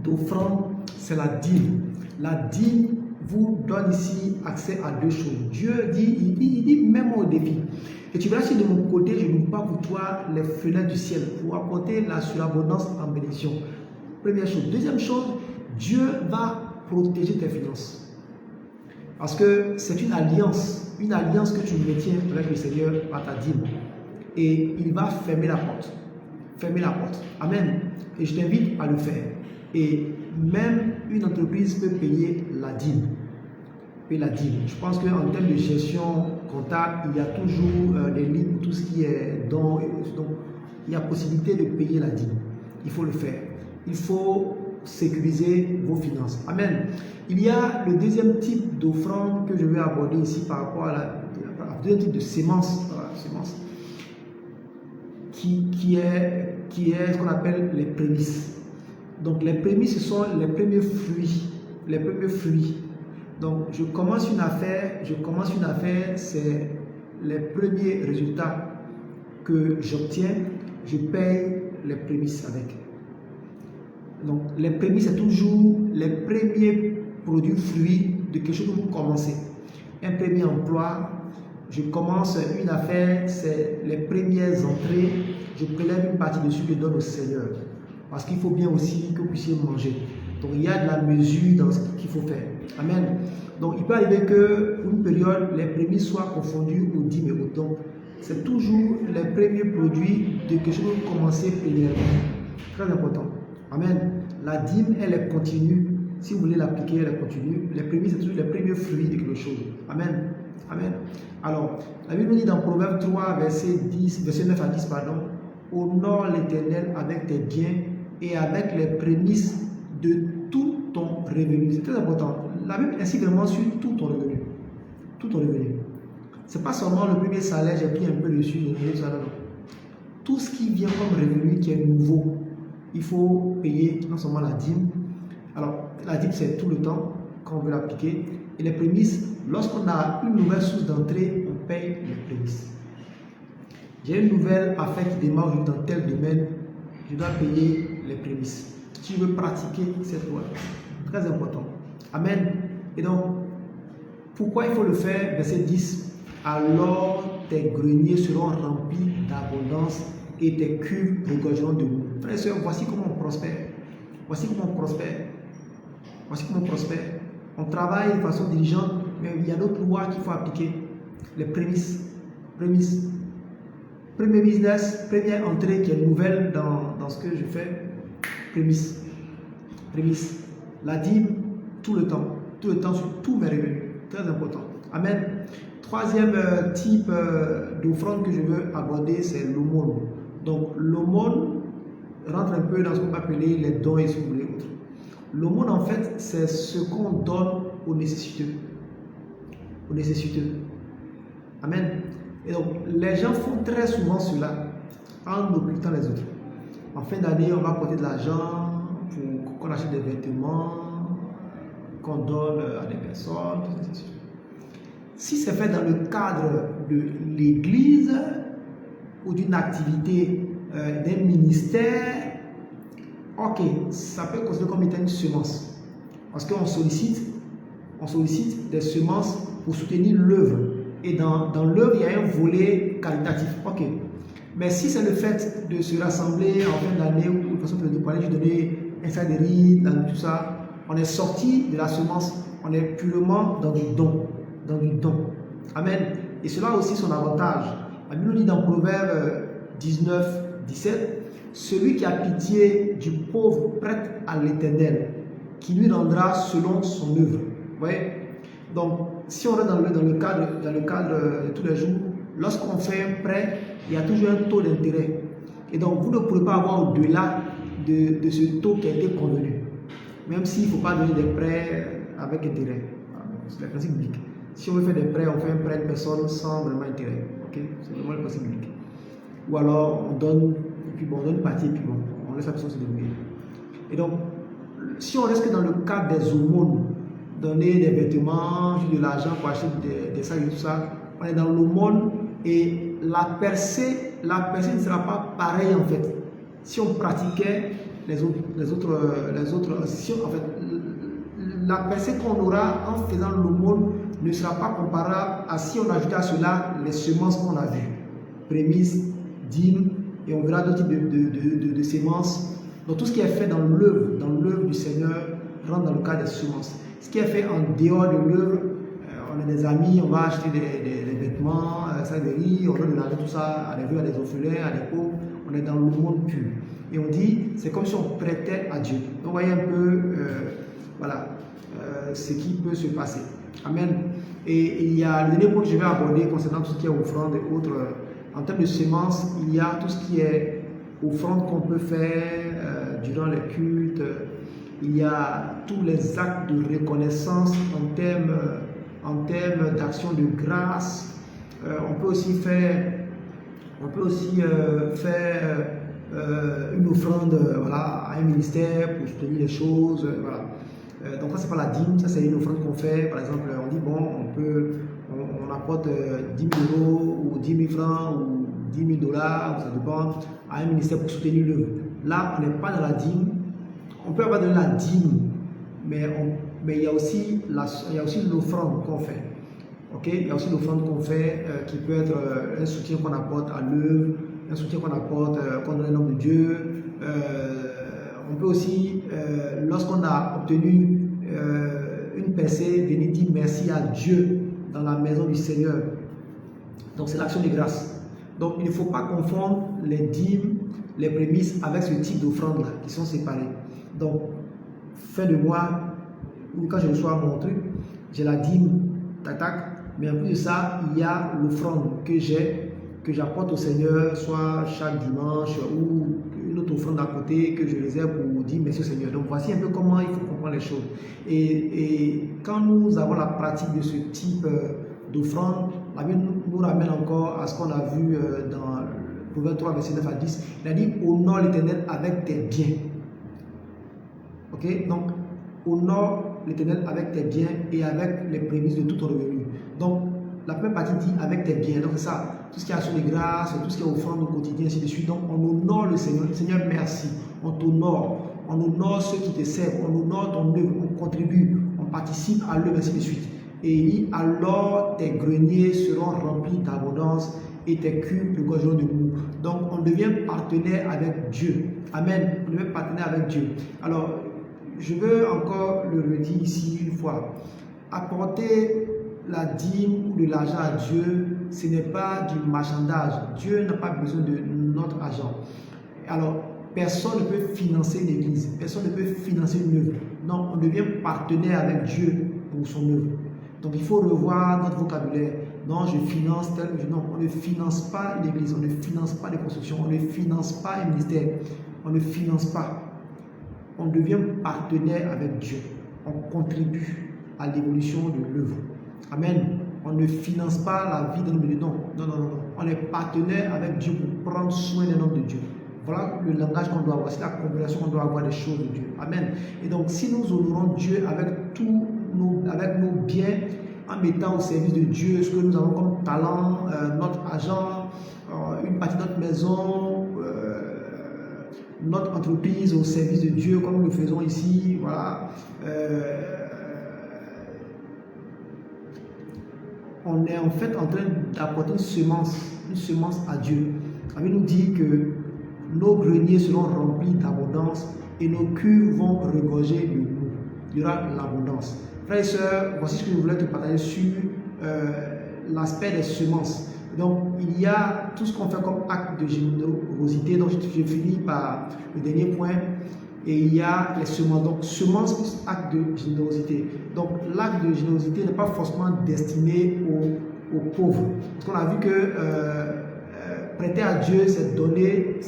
d'offrande, c'est la dîme. La dîme vous donne ici accès à deux choses. Dieu dit, il dit même au défi. Et tu verras si de mon côté, je n'ouvre pas pour toi les fenêtres du ciel pour apporter la surabondance en bénédiction. Première chose. Deuxième chose, Dieu va protéger tes finances. Parce que c'est une alliance que tu maintiens avec le Seigneur par ta dîme. Et il va fermer la porte. Fermer la porte. Amen. Et je t'invite à le faire. Et même une entreprise peut payer la dîme. Payer la dîme. Je pense qu'en termes de gestion comptable, il y a toujours des lignes pour tout ce qui est don. Donc, il y a possibilité de payer la dîme. Il faut le faire. Il faut sécuriser vos finances. Amen. Il y a le deuxième type d'offrande que je vais aborder ici par rapport à la deuxième type de sémence. Voilà, sémence. Qui est ce qu'on appelle les prémices. Donc les prémices, ce sont les premiers fruits. Les premiers fruits. Donc je commence une affaire, c'est les premiers résultats que j'obtiens, je paye les prémices avec. Donc les prémices, c'est toujours les premiers produits, fruits de quelque chose que vous commencez. Un premier emploi, je commence une affaire, c'est les premières entrées, je prélève une partie dessus, je donne au Seigneur. Parce qu'il faut bien aussi que vous puissiez manger. Donc il y a de la mesure dans ce qu'il faut faire. Amen. Donc il peut arriver que pour une période, les prémices soient confondues aux dîmes et aux dons. C'est toujours les premiers produits de quelque chose que vous commencez premièrement. Très important. Amen. La dîme, elle est continue. Si vous voulez l'appliquer, elle est continue. Les prémices, c'est toujours les premiers fruits de quelque chose. Amen. Amen. Alors, la Bible nous dit dans Proverbe 3, verset 9 à 10, pardon, honore l'Éternel avec tes biens et avec les prémices de tout ton revenu. C'est très important. La Bible insiste vraiment sur tout ton revenu. Tout ton revenu. Ce n'est pas seulement le premier salaire, j'ai pris un peu dessus, non. Tout ce qui vient comme revenu qui est nouveau, il faut payer non seulement la dîme. Alors, la dîme, c'est tout le temps quand on veut l'appliquer. Et les prémices, lorsqu'on a une nouvelle source d'entrée, on paye les prémices. J'ai une nouvelle affaire qui démarre dans tel domaine, je dois payer les prémices. Si je veux pratiquer cette loi, très important. Amen. Et donc, pourquoi il faut le faire? Verset 10. Alors tes greniers seront remplis d'abondance et tes cuves regorgeront de l'eau. Frères et sœurs, voici comment on prospère. Voici comment on prospère. Voici comment on prospère. On travaille de façon diligente, mais il y a d'autres lois qu'il faut appliquer. Les prémices. Prémices. Premier business, première entrée qui est nouvelle dans ce que je fais. Prémices. Prémices. La dîme, tout le temps sur tous mes revenus. Très important. Amen. Troisième type d'offrande que je veux aborder, c'est l'aumône. Donc l'aumône rentre un peu dans ce qu'on peut appeler les dons et ce que vous voulez autres. L'aumône, en fait, c'est ce qu'on donne aux nécessiteux. Aux nécessiteux. Amen. Et donc, les gens font très souvent cela en occultant les autres. En fin d'année, on va apporter de l'argent pour qu'on achète des vêtements, qu'on donne à des personnes, etc. Si c'est fait dans le cadre de l'église ou d'une activité d'un ministère, ok, ça peut être considéré comme étant une semence. Parce qu'on sollicite des semences pour soutenir l'œuvre. Et dans l'œuvre, il y a un volet qualitatif. Ok. Mais si c'est le fait de se rassembler en fin d'année ou de façon de parler, je donnais un sac de riz, tout ça, on est sorti de la semence, on est purement dans du don. Dans du don. Amen. Et cela a aussi son avantage. La Bible dit dans Proverbe 19, 17, celui qui a pitié du pauvre prête à l'Éternel, qui lui rendra selon son œuvre. Vous voyez? Donc, si on est dans le cadre de tous les jours, lorsqu'on fait un prêt, il y a toujours un taux d'intérêt. Et donc, vous ne pourrez pas avoir au-delà de ce taux qui a été convenu. Même s'il ne faut pas donner des prêts avec intérêt. C'est le principe biblique. Si on veut faire des prêts, on fait un prêt à une personne sans vraiment intérêt. Okay? C'est vraiment le principe biblique. Ou alors, on donne, et puis bon, on donne une partie, et puis bon, on laisse la personne se débrouiller. Et donc, si on reste dans le cadre des aumônes, donner des vêtements, de l'argent pour acheter des sacs et tout ça, on est dans l'aumône et la percée ne sera pas pareille en fait. Si on pratiquait les autres si on, en fait, la percée qu'on aura en faisant l'aumône ne sera pas comparable à si on ajoutait à cela les semences qu'on a vues. Prémices, dîmes, et on verra d'autres types de semences. Donc tout ce qui est fait dans l'œuvre du Seigneur rentre dans le cadre des semences. Ce qui est fait en dehors de l'œuvre, on a des amis, on va acheter des vêtements, ça des riz, on donne de l'argent, tout ça, à des vœux, à des orphelins, à des pauvres, on est dans le monde pur. Et on dit, c'est comme si on prêtait à Dieu. Donc vous voyez un peu, voilà, ce qui peut se passer. Amen. Et il y a le dernier point que je vais aborder concernant tout ce qui est offrande et autres. En termes de semences, il y a tout ce qui est offrande qu'on peut faire durant les cultes. Il y a tous les actes de reconnaissance en termes d'action de grâce. On peut aussi faire une offrande voilà, à un ministère pour soutenir les choses. Voilà. Donc ça, c'est pas la dîme, ça c'est une offrande qu'on fait. Par exemple, on dit, bon, on apporte 10 000 euros ou 10 000 francs ou 10 000 dollars, ça dépend, à un ministère pour soutenir l'œuvre. Là, on n'est pas dans la dîme. On peut avoir donné la dîme, mais il y a aussi l'offrande qu'on fait. Okay? Il y a aussi l'offrande qu'on fait qui peut être un soutien qu'on apporte à l'œuvre, un soutien qu'on apporte, qu'on donne au nom de Dieu. On peut aussi, lorsqu'on a obtenu une percée, venir dire merci à Dieu dans la maison du Seigneur. Donc c'est l'action de grâce. Donc il ne faut pas confondre les dîmes, les prémices avec ce type d'offrande-là qui sont séparées. Donc fin de mois, ou quand je reçois mon truc, j'ai la dîme, tac tac, mais en plus de ça, il y a l'offrande que j'apporte au Seigneur, soit chaque dimanche ou une autre offrande à côté que je réserve pour dire merci au Seigneur. Donc voici un peu comment il faut comprendre les choses. Et quand nous avons la pratique de ce type d'offrande, la Bible nous ramène encore à ce qu'on a vu dans Proverbe 3, verset 9 à 10. Il a dit, honore l'Éternel avec tes biens. Ok? Donc, honore l'Éternel avec tes biens et avec les prémices de tout ton revenu. Donc, la première partie dit avec tes biens. Donc, c'est ça. Tout ce qui est action de grâce, tout ce qui est offrande au quotidien, ainsi de suite. Donc, on honore le Seigneur. Seigneur, merci. On t'honore. On honore ceux qui te servent. On honore ton œuvre. On contribue. On participe à l'œuvre, ainsi de suite. Et il dit, alors tes greniers seront remplis d'abondance et tes cuves regorgeront de mou. Donc, on devient partenaire avec Dieu. Amen. On devient partenaire avec Dieu. Alors, je veux encore le redire ici une fois. Apporter la dîme ou de l'argent à Dieu, ce n'est pas du marchandage. Dieu n'a pas besoin de notre argent. Alors, personne ne peut financer l'église. Personne ne peut financer une œuvre. Non, on devient partenaire avec Dieu pour son œuvre. Donc, il faut revoir notre vocabulaire. Non, je finance tel. Non, on ne finance pas l'église. On ne finance pas les constructions. On ne finance pas un ministère. On ne finance pas. On devient partenaire avec Dieu. On contribue à l'évolution de l'œuvre. Amen. On ne finance pas la vie de l'homme de Dieu. Non. On est partenaire avec Dieu pour prendre soin d'un homme de Dieu. Voilà le langage qu'on doit avoir. C'est la compréhension qu'on doit avoir des choses de Dieu. Amen. Et donc, si nous honorons Dieu avec nos biens, en mettant au service de Dieu ce que nous avons comme talent, notre argent, une partie de notre maison, notre entreprise au service de Dieu, comme nous le faisons ici, voilà. On est en fait en train d'apporter une semence à Dieu. La Bible nous dit que nos greniers seront remplis d'abondance et nos cuves vont regorger de mou. Il y aura l'abondance. Frères et sœurs, voici ce que je voulais te partager sur l'aspect des semences. Donc, il y a tout ce qu'on fait comme acte de générosité. Donc, je finis par le dernier point. Et il y a les semences. Donc, semences plus acte de générosité. Donc, l'acte de générosité n'est pas forcément destiné aux pauvres. Parce qu'on a vu que prêter à Dieu, c'est de donner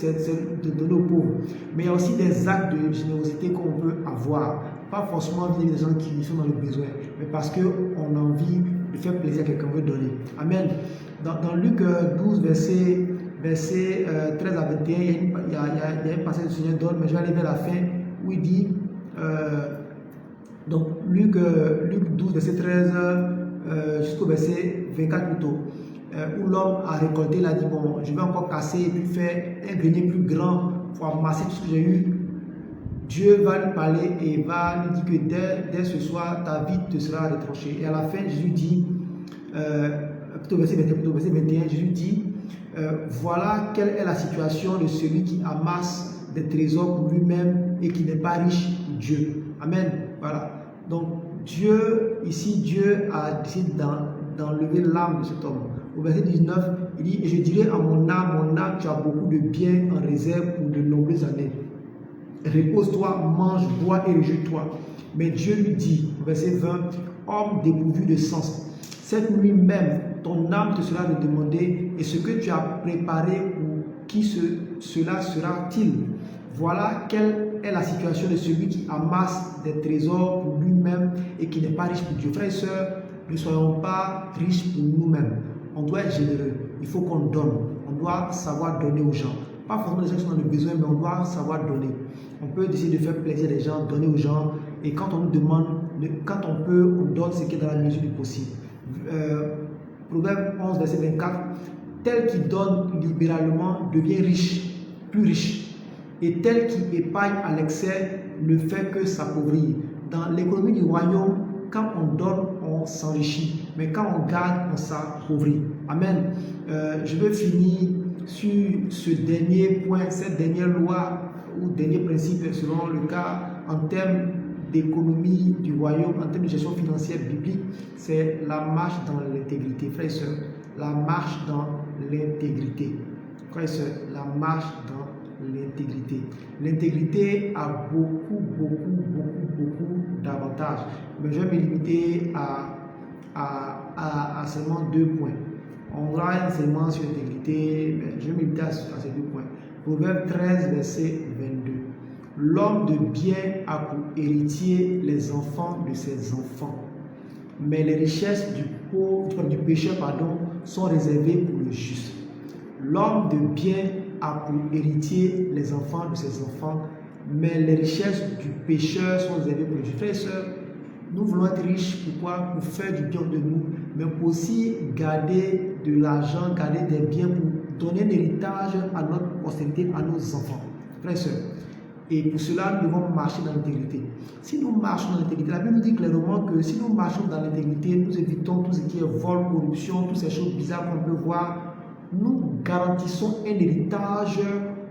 aux pauvres. Mais il y a aussi des actes de générosité qu'on peut avoir. Pas forcément des gens qui sont dans le besoin, mais parce qu'on a envie de faire plaisir à quelqu'un, on veut donner. Amen. Dans Luc 12, verset 13 à 21, il y a un passage du Seigneur donne, mais je vais aller vers la fin, où il dit, donc Luc 12, verset 13 jusqu'au verset 24 plutôt, où l'homme a récolté, il a dit, bon, je vais encore casser et puis faire un grenier plus grand pour amasser tout ce que j'ai eu. Dieu va lui parler et va lui dire que dès ce soir, ta vie te sera retranchée. Et à la fin, Jésus dit, plutôt verset 21, Jésus dit, voilà quelle est la situation de celui qui amasse des trésors pour lui-même et qui n'est pas riche pour Dieu. Amen. Voilà. Donc, Dieu a décidé d'enlever l'âme de cet homme. Au verset 19, il dit, et je dirai à mon âme, tu as beaucoup de biens en réserve pour de nombreuses années. Repose-toi, mange, bois et réjouis-toi. Mais Dieu lui dit, verset 20, homme dépourvu de sens, cette nuit même, ton âme te sera redemandée, et ce que tu as préparé, pour qui cela sera-t-il? Voilà quelle est la situation de celui qui amasse des trésors pour lui-même et qui n'est pas riche pour Dieu. Frères et sœurs, ne soyons pas riches pour nous-mêmes. On doit être généreux. Il faut qu'on donne. On doit savoir donner aux gens. Pas forcément les gens qui sont dans le besoin, mais on doit savoir donner. On peut décider de faire plaisir des gens, donner aux gens. Et quand on nous demande, quand on peut, on donne ce qui est dans la mesure du possible. Proverbe 11, verset 24. Tel qui donne libéralement devient riche, plus riche. Et tel qui épargne à l'excès ne fait que s'appauvrir. Dans l'économie du royaume, quand on donne, on s'enrichit. Mais quand on garde, on s'appauvrit. Amen. Je veux finir sur ce dernier point, cette dernière loi ou dernier principe selon le cas en termes d'économie du royaume, en termes de gestion financière biblique, c'est la marche dans l'intégrité. Frères et sœurs, la marche dans l'intégrité. Frères et sœurs, la marche dans l'intégrité. L'intégrité a beaucoup d'avantages. Mais je vais me limiter à seulement 2 points. On aura un enseignement sur l'intégrité, mais je vais me limiter à ces 2 points. Proverbe 13, verset 22. L'homme de bien a pour héritier les enfants de ses enfants, mais les richesses du pécheur sont réservées pour le juste. L'homme de bien a pour héritier les enfants de ses enfants, mais les richesses du pécheur sont réservées pour le juste. Frères et sœurs, nous voulons être riches, pourquoi? Pour faire du bien de nous, mais pour aussi garder de l'argent, garder des biens pour donner un héritage à notre postérité, à nos enfants. Frères et sœurs, et pour cela, nous devons marcher dans l'intégrité. Si nous marchons dans l'intégrité, la Bible nous dit clairement que si nous marchons dans l'intégrité, nous évitons tout ce qui est vol, corruption, toutes ces choses bizarres qu'on peut voir. Nous garantissons un héritage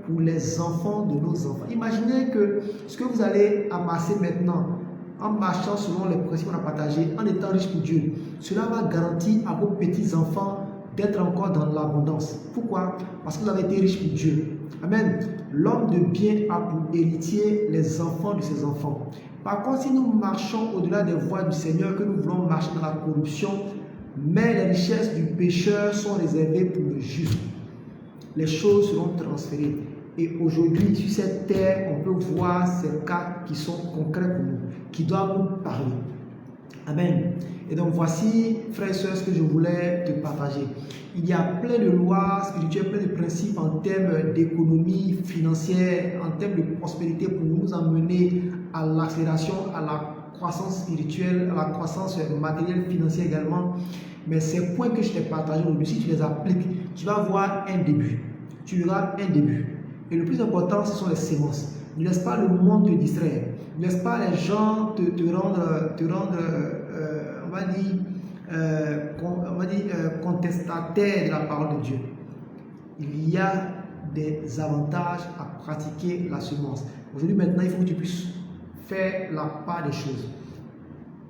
pour les enfants de nos enfants. Imaginez que ce que vous allez amasser maintenant, en marchant selon les principes qu'on a partagés, en étant riche pour Dieu, cela va garantir à vos petits-enfants d'être encore dans l'abondance. Pourquoi? Parce que vous avez été riche pour Dieu. Amen. L'homme de bien a pour héritier les enfants de ses enfants. Par contre, si nous marchons au-delà des voies du Seigneur, que nous voulons marcher dans la corruption, mais les richesses du pécheur sont réservées pour le juste, les choses seront transférées. Et aujourd'hui, sur cette terre, on peut voir ces cas qui sont concrets pour nous, qui doivent nous parler. Amen. Et donc voici, frères et sœurs, ce que je voulais te partager. Il y a plein de lois spirituelles, plein de principes en termes d'économie financière, en termes de prospérité pour nous emmener à l'accélération, à la croissance spirituelle, à la croissance matérielle, financière également. Mais ces points que je t'ai partagés aujourd'hui, si tu les appliques, tu vas voir un début. Tu verras un début. Et le plus important, ce sont les sémences. Ne laisse pas le monde te distraire. Ne laisse pas les gens te rendre contestataire de la parole de Dieu. Il y a des avantages à pratiquer la semence. Aujourd'hui, maintenant, il faut que tu puisses faire la part des choses.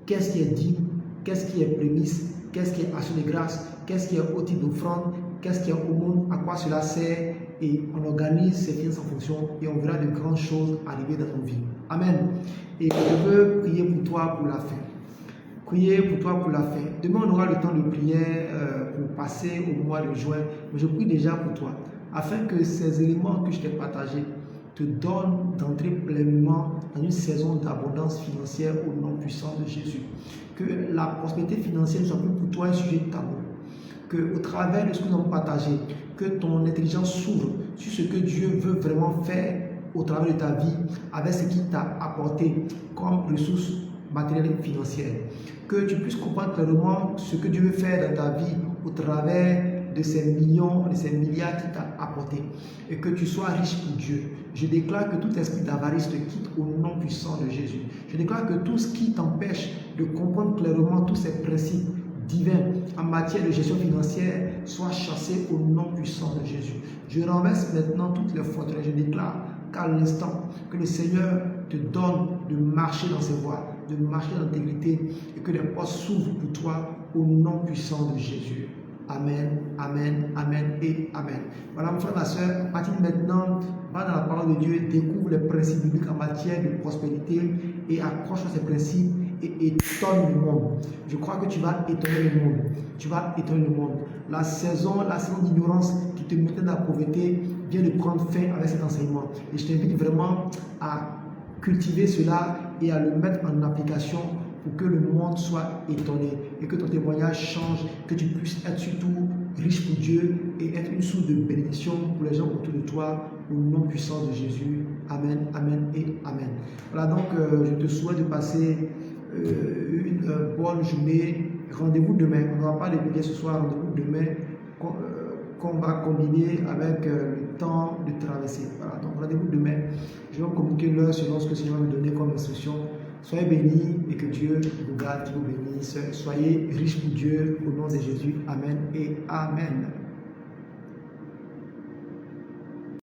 Qu'est-ce qui est dit? Qu'est-ce qui est prémisse? Qu'est-ce qui est action de grâce? Qu'est-ce qui est au titre d'offrande? Qu'est-ce qui est au monde? À quoi cela sert? Et on organise ces finances en fonction et on verra de grandes choses arriver dans nos vies. Amen. Et je veux prier pour toi pour la fin. Prier pour toi pour la fin. Demain, on aura le temps de prière pour passer au mois de juin. Mais je prie déjà pour toi, afin que ces éléments que je t'ai partagés te donnent d'entrer pleinement dans une saison d'abondance financière au nom puissant de Jésus. Que la prospérité financière ne soit plus pour toi un sujet tabou. Que au travers de ce que nous avons partagé, que ton intelligence s'ouvre sur ce que Dieu veut vraiment faire au travers de ta vie, avec ce qu'il t'a apporté comme ressources matérielles et financières. Que tu puisses comprendre clairement ce que Dieu veut faire dans ta vie au travers de ces millions, de ces milliards qu'il t'a apporté. Et que tu sois riche pour Dieu. Je déclare que tout esprit d'avarice te quitte au nom puissant de Jésus. Je déclare que tout ce qui t'empêche de comprendre clairement tous ces principes divin en matière de gestion financière soit chassé au nom puissant de Jésus. Je renverse maintenant toutes les forteresses. Je déclare qu'à l'instant que le Seigneur te donne de marcher dans ses voies, de marcher dans l'intégrité et que les portes s'ouvrent pour toi au nom puissant de Jésus. Amen, amen, amen et amen. Voilà mon frère, ma soeur, à partir de maintenant, va dans la parole de Dieu, découvre les principes bibliques en matière de prospérité et accroche à ces principes et étonne le monde. Je crois que tu vas étonner le monde. Tu vas étonner le monde. La saison d'ignorance qui te mettait dans la pauvreté vient de prendre fin avec cet enseignement. Et je t'invite vraiment à cultiver cela et à le mettre en application pour que le monde soit étonné et que ton témoignage change, que tu puisses être surtout riche pour Dieu et être une source de bénédiction pour les gens autour de toi, au nom puissant de Jésus. Amen, amen et amen. Voilà, donc je te souhaite de passer une bonne journée. Rendez-vous demain. On n'aura pas de prière ce soir, rendez-vous demain qu'on va combiner avec le temps de traverser. Voilà, donc rendez-vous demain. Je vais communiquer l'heure selon ce que le Seigneur va me donner comme instruction. Soyez bénis et que Dieu vous garde, vous bénisse. Soyez riches pour Dieu au nom de Jésus. Amen et amen.